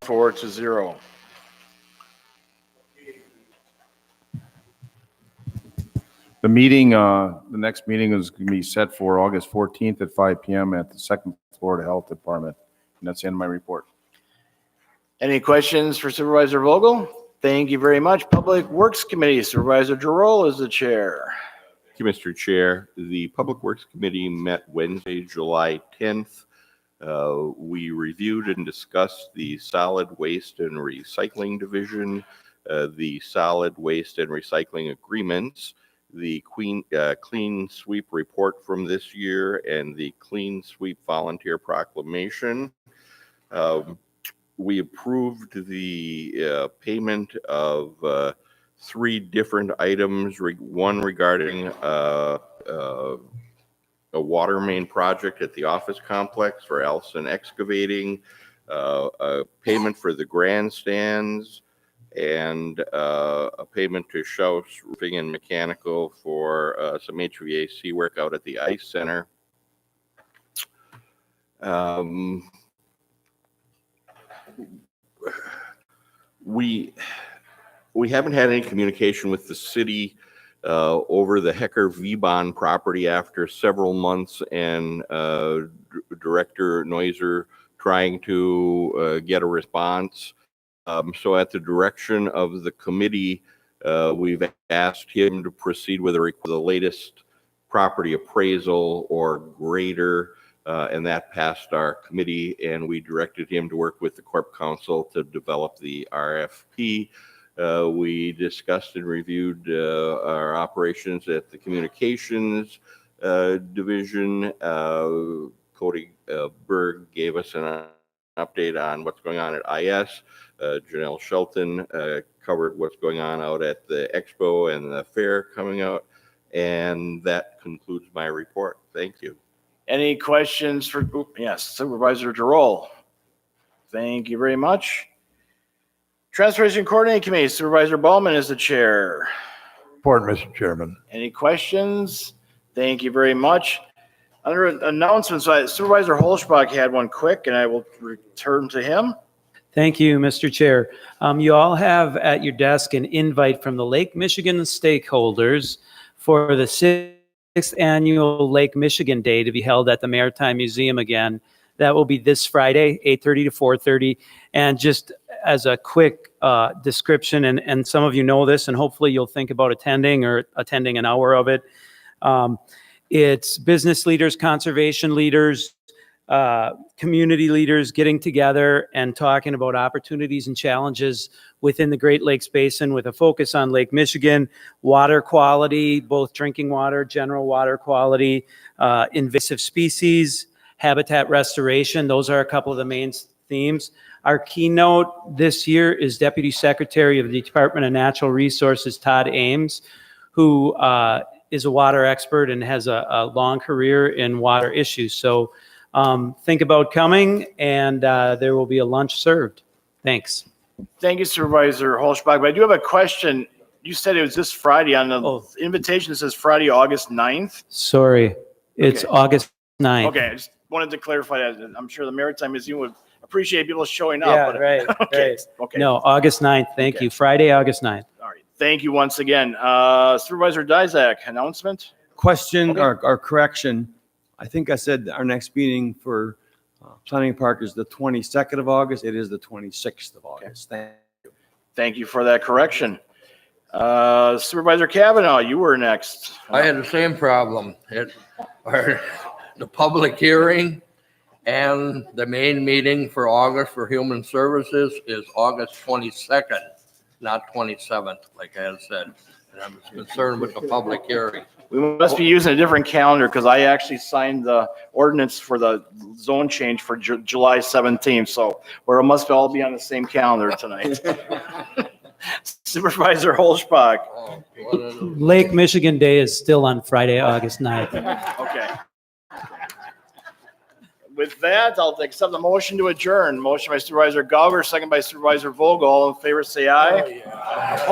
Four to 0. The next meeting is going to be set for August 14th at 5 PM at the second Florida Health Department. And that's the end of my report. Any questions for Supervisor Vogel? Thank you very much. Public Works Committee, Supervisor Giroux is the chair. Thank you, Mr. Chair. The Public Works Committee met Wednesday, July 10th. We reviewed and discussed the Solid Waste and Recycling Division, the Solid Waste and Recycling Agreements, the Clean Sweep Report from this year, and the Clean Sweep Volunteer Proclamation. We approved the payment of 3 different items, one regarding a water main project at the office complex for Elson Excavating, a payment for the grandstands, and a payment to Schaus Roofing and Mechanical for some HVAC work out at the Ice Center. We haven't had any communication with the city over the Hecker V-Bond property after several months and Director Neuser trying to get a response. So at the direction of the committee, we've asked him to proceed with the latest property appraisal or greater, and that passed our committee, and we directed him to work with the Corp Council to develop the RFP. We discussed and reviewed our operations at the Communications Division. Cody Berg gave us an update on what's going on at IS. Janelle Shelton covered what's going on out at the Expo and the fair coming out. And that concludes my report. Thank you. Any questions for, yes, Supervisor Giroux? Thank you very much. Transportation Coordinating Committee, Supervisor Bowman is the chair. Report, Mr. Chairman. Any questions? Thank you very much. Under announcements, Supervisor Holschbach had one quick, and I will return to him. Thank you, Mr. Chair. You all have at your desk an invite from the Lake Michigan stakeholders for the 6th annual Lake Michigan Day to be held at the Maritime Museum again. That will be this Friday, 8:30 to 4:30. And just as a quick description, and some of you know this, and hopefully you'll think about attending or attending an hour of it. It's business leaders, conservation leaders, community leaders getting together and talking about opportunities and challenges within the Great Lakes Basin with a focus on Lake Michigan, water quality, both drinking water, general water quality, invasive species, habitat restoration. Those are a couple of the main themes. Our keynote this year is Deputy Secretary of the Department of Natural Resources, Todd Ames, who is a water expert and has a long career in water issues. So think about coming, and there will be a lunch served. Thanks. Thank you, Supervisor Holschbach. But I do have a question. You said it was this Friday. On the invitation, it says Friday, August 9th. Sorry, it's August 9th. Okay, I just wanted to clarify that. I'm sure the Maritime Museum would appreciate people showing up. Yeah, but, right, okay, right. okay. No, August 9th. Thank you. Friday, August 9th. All right. Thank you once again. Supervisor Dizak, announcement? Question or correction. I think I said our next meeting for Planning Park is the 22nd of August. It is the 26th of August. Thank you. Thank you for that correction. Supervisor Kavanaugh, you were next. I had the same problem. The public hearing and the main meeting for August for Human Services is August 22nd, not 27th, like I had said. I'm concerned with the public hearing. We must be using a different calendar because I actually signed the ordinance for the zone change for July 17th. So we must all be on the same calendar tonight. Supervisor Holzbach. Lake Michigan Day is still on Friday, August 9th. Okay. With that, I'll accept the motion to adjourn. Motion by Supervisor Gauger, second by Supervisor Vogel. All in favor, say aye. Opposed?